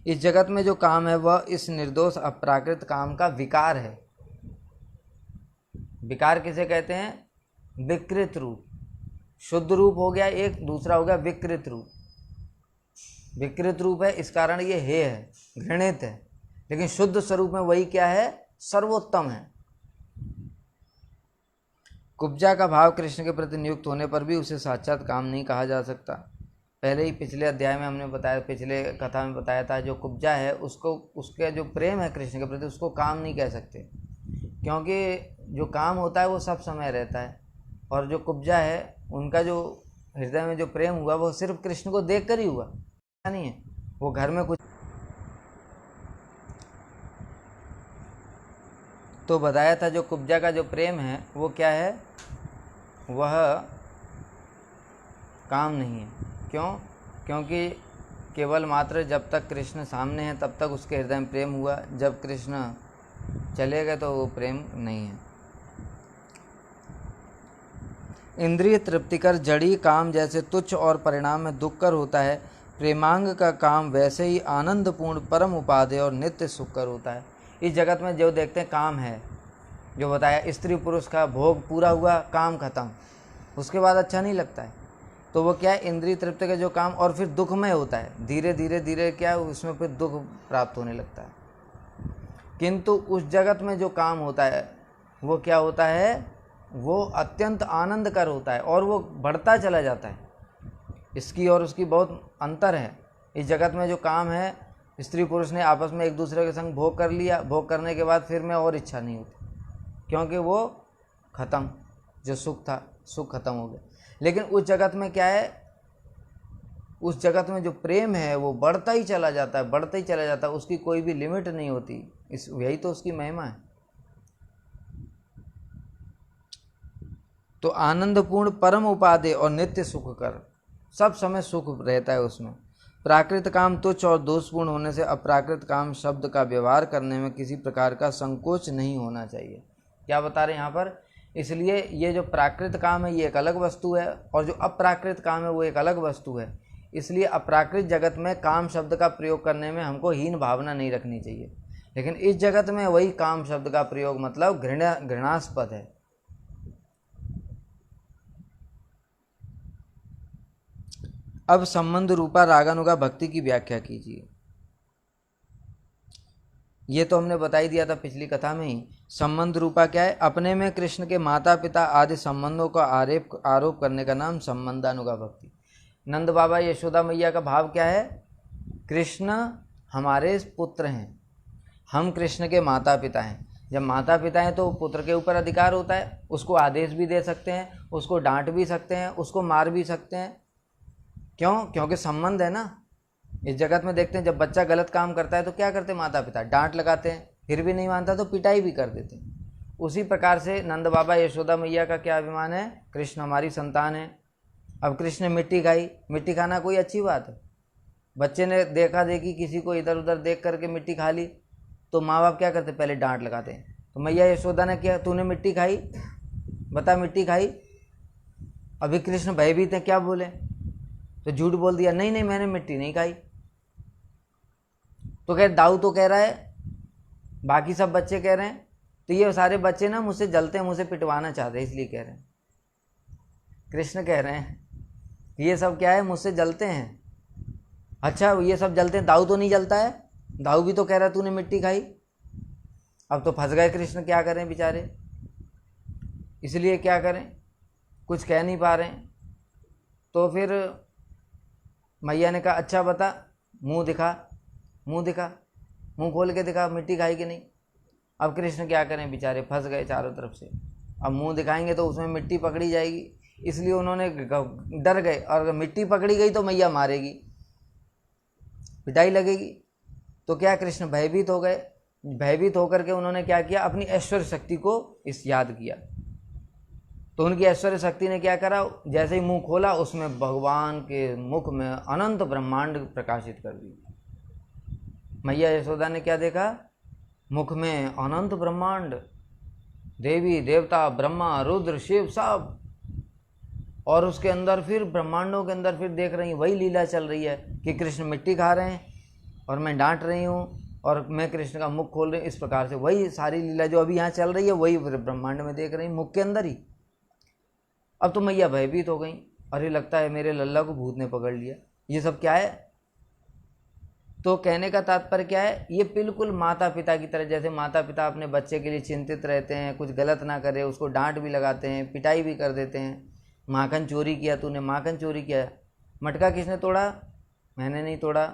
इस जगत में जो काम है वह इस निर्दोष अप्राकृत काम का विकार है। विकार किसे कहते हैं? विकृत रूप। शुद्ध रूप हो गया एक, दूसरा हो गया विकृत रूप। विकृत रूप है, इस कारण ये हे है, घृणित है। लेकिन शुद्ध स्वरूप में वही क्या है? सर्वोत्तम है। कुब्जा का भाव कृष्ण के प्रति नियुक्त होने पर भी उसे साक्षात काम नहीं कहा जा सकता। पहले ही पिछले अध्याय में हमने बताया, पिछले कथा में बताया था, जो कुब्जा है उसको, उसके जो प्रेम है कृष्ण के प्रति, उसको काम नहीं कह सकते। क्योंकि जो काम होता है वो सब समय रहता है, और जो कुब्जा है उनका जो हृदय में जो प्रेम हुआ वो सिर्फ कृष्ण को देख कर ही हुआ, नहीं है वो घर में कुछ। तो बताया था जो कुब्जा का जो प्रेम है वो क्या है? वह काम नहीं है। क्यों? क्योंकि केवल मात्र जब तक कृष्ण सामने हैं तब तक उसके हृदय में प्रेम हुआ, जब कृष्ण चले गए तो वो प्रेम नहीं है। इंद्रिय तृप्तिकर जड़ी काम जैसे तुच्छ और परिणाम में दुखकर होता है, प्रेमांग का काम वैसे ही आनंदपूर्ण, परम उपादेय और नित्य सुखकर होता है। इस जगत में जो देखते हैं काम है, जो बताया स्त्री पुरुष का भोग पूरा हुआ, काम खत्म, उसके बाद अच्छा नहीं लगता है। तो वो क्या है, इंद्रिय तृप्ति का जो काम, और फिर दुखमय होता है, धीरे धीरे धीरे क्या है उसमें फिर दुख प्राप्त होने लगता है। किंतु उस जगत में जो काम होता है वो क्या होता है, वो अत्यंत आनंदकर होता है और वो बढ़ता चला जाता है। इसकी और उसकी बहुत अंतर है। इस जगत में जो काम है, स्त्री पुरुष ने आपस में एक दूसरे के संग भोग कर लिया, भोग करने के बाद फिर में और इच्छा नहीं होती, क्योंकि वो ख़त्म, जो सुख था सुख खत्म हो गया। लेकिन उस जगत में क्या है, उस जगत में जो प्रेम है वो बढ़ता ही चला जाता है, बढ़ता ही चला जाता है, उसकी कोई भी लिमिट नहीं होती। यही तो उसकी महिमा है। तो आनंदपूर्ण परम उपादेय और नित्य सुख कर, सब समय सुख रहता है उसमें। प्राकृत काम तुच्छ और दोषपूर्ण होने से अप्राकृत काम शब्द का व्यवहार करने में किसी प्रकार का संकोच नहीं होना चाहिए। क्या बता रहे हैं यहाँ पर, इसलिए ये जो प्राकृत काम है ये एक अलग वस्तु है और जो अप्राकृत काम है वो एक अलग वस्तु है। इसलिए अप्राकृत जगत में काम शब्द का प्रयोग करने में हमको हीन भावना नहीं रखनी चाहिए, लेकिन इस जगत में वही काम शब्द का प्रयोग मतलब घृणास्पद है। अब संबंध रूपा रागानुगा भक्ति की व्याख्या कीजिए। ये तो हमने बता ही दिया था पिछली कथा में ही। संबंध रूपा क्या है, अपने में कृष्ण के माता पिता आदि संबंधों का आरोप करने का नाम संबंधानुगा भक्ति। नंद बाबा यशोदा मैया का भाव क्या है, कृष्ण हमारे पुत्र हैं, हम कृष्ण के माता पिता हैं। जब माता पिता हैं तो पुत्र के ऊपर अधिकार होता है, उसको आदेश भी दे सकते हैं, उसको डांट भी सकते हैं, उसको मार भी सकते हैं। क्यों? क्योंकि संबंध है ना। इस जगत में देखते हैं जब बच्चा गलत काम करता है तो क्या करते हैं माता पिता, डांट लगाते हैं, फिर भी नहीं मानता तो पिटाई भी कर देते हैं। उसी प्रकार से नंद बाबा यशोदा मैया का क्या अभिमान है, कृष्ण हमारी संतान है। अब कृष्ण ने मिट्टी खाई, मिट्टी खाना कोई अच्छी बात है? बच्चे ने देखा देखी किसी को इधर उधर देख करके मिट्टी खा ली तो माँ बाप क्या करते, पहले डांट लगाते हैं। तो मैया यशोदा ने किया, तूने मिट्टी खाई, बता मिट्टी खाई। अभी कृष्ण भयभीत हैं, क्या बोले, तो झूठ बोल दिया, नहीं नहीं मैंने मिट्टी नहीं खाई। तो कह दाऊ तो कह रहा है, बाकी सब बच्चे कह रहे हैं, तो ये सारे बच्चे ना मुझसे जलते हैं, मुझसे पिटवाना चाहते हैं, इसलिए कह रहे हैं। कृष्ण कह रहे हैं ये सब क्या है, मुझसे जलते हैं। अच्छा ये सब जलते हैं, दाऊ तो नहीं जलता है? दाऊ भी तो कह रहा है तूने मिट्टी खाई। अब तो फंस गए कृष्ण, क्या करें बेचारे। इसलिए क्या करें, कुछ कह नहीं पा रहे हैं। तो फिर मैया ने कहा अच्छा बता, मुंह दिखा, मुंह दिखा, मुंह खोल के दिखा, मिट्टी खाई कि नहीं। अब कृष्ण क्या करें बेचारे, फंस गए चारों तरफ से। अब मुंह दिखाएंगे तो उसमें मिट्टी पकड़ी जाएगी, इसलिए उन्होंने डर गए, और अगर मिट्टी पकड़ी गई तो मैया मारेगी, पिटाई लगेगी। तो क्या कृष्ण भयभीत हो गए। भयभीत होकर के उन्होंने क्या किया, अपनी ऐश्वर्य शक्ति को इस याद किया। तो उनकी ऐश्वर्य शक्ति ने क्या करा, जैसे ही मुंह खोला उसमें भगवान के मुख में अनंत ब्रह्मांड प्रकाशित कर दी। मैया यशोदा ने क्या देखा, मुख में अनंत ब्रह्मांड, देवी देवता ब्रह्मा रुद्र शिव सब, और उसके अंदर फिर ब्रह्मांडों के अंदर फिर देख रही वही लीला चल रही है कि कृष्ण मिट्टी खा रहे हैं और मैं डांट रही हूँ और मैं कृष्ण का मुख खोल रही हूँ। इस प्रकार से वही सारी लीला जो अभी यहाँ चल रही है वही ब्रह्मांड में देख रही मुख के अंदर ही। अब तो मैया भयभीत हो गई, अरे लगता है मेरे लल्ला को भूत ने पकड़ लिया, ये सब क्या है। तो कहने का तात्पर्य क्या है, ये बिल्कुल माता पिता की तरह, जैसे माता पिता अपने बच्चे के लिए चिंतित रहते हैं, कुछ गलत ना करे, उसको डांट भी लगाते हैं, पिटाई भी कर देते हैं। माखन चोरी किया, तूने माखन चोरी किया, मटका किसने तोड़ा, मैंने नहीं तोड़ा।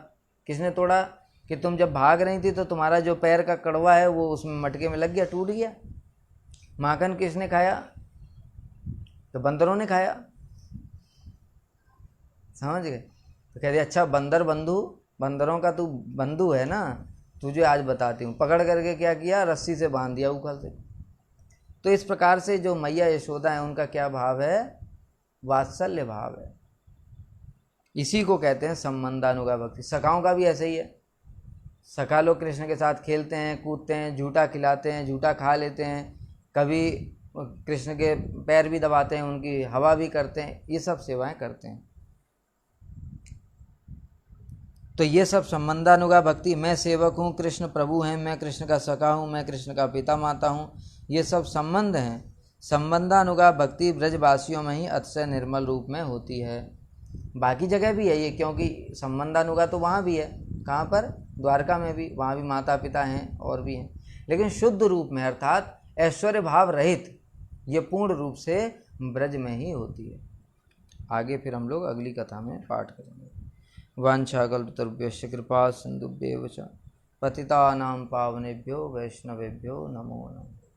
किसने तोड़ा, कि तुम जब भाग रही थी तो तुम्हारा जो पैर का कड़वा है वो उसमें मटके में लग गया, टूट गया। माखन किसने खाया, तो बंदरों ने खाया। समझ गए। तो कहते अच्छा बंदर बंधु, बंदरों का तू बंधु है ना, तुझे आज बताती हूँ। पकड़ करके क्या किया, रस्सी से बांध दिया उखल से। तो इस प्रकार से जो मैया यशोदा है उनका क्या भाव है, वात्सल्य भाव है। इसी को कहते हैं संबंधानुगा भक्ति। सखाओं का भी ऐसे ही है। सखा लोग कृष्ण के साथ खेलते हैं, कूदते हैं, झूठा खिलाते हैं, झूठा खा लेते हैं, कभी कृष्ण के पैर भी दबाते हैं, उनकी हवा भी करते हैं, ये सब सेवाएं करते हैं। तो ये सब संबंधानुगा भक्ति, मैं सेवक हूँ, कृष्ण प्रभु हैं, मैं कृष्ण का सखा हूँ, मैं कृष्ण का पिता माता हूँ, ये सब संबंध हैं। संबंधानुगा भक्ति ब्रजवासियों में ही अतिशय निर्मल रूप में होती है। बाकी जगह भी है ये, क्योंकि संबंधानुगा तो वहाँ भी है, कहाँ पर, द्वारका में भी, वहाँ भी माता पिता हैं और भी हैं, लेकिन शुद्ध रूप में अर्थात ऐश्वर्य भाव रहित ये पूर्ण रूप से ब्रज में ही होती है। आगे फिर हम लोग अगली कथा में पाठ करेंगे। वांछाकल्पतरुभ्यश्च कृपा सिन्धुभ्येव च पतितानां पावनेभ्यो वैष्णवेभ्यो नमो नमः।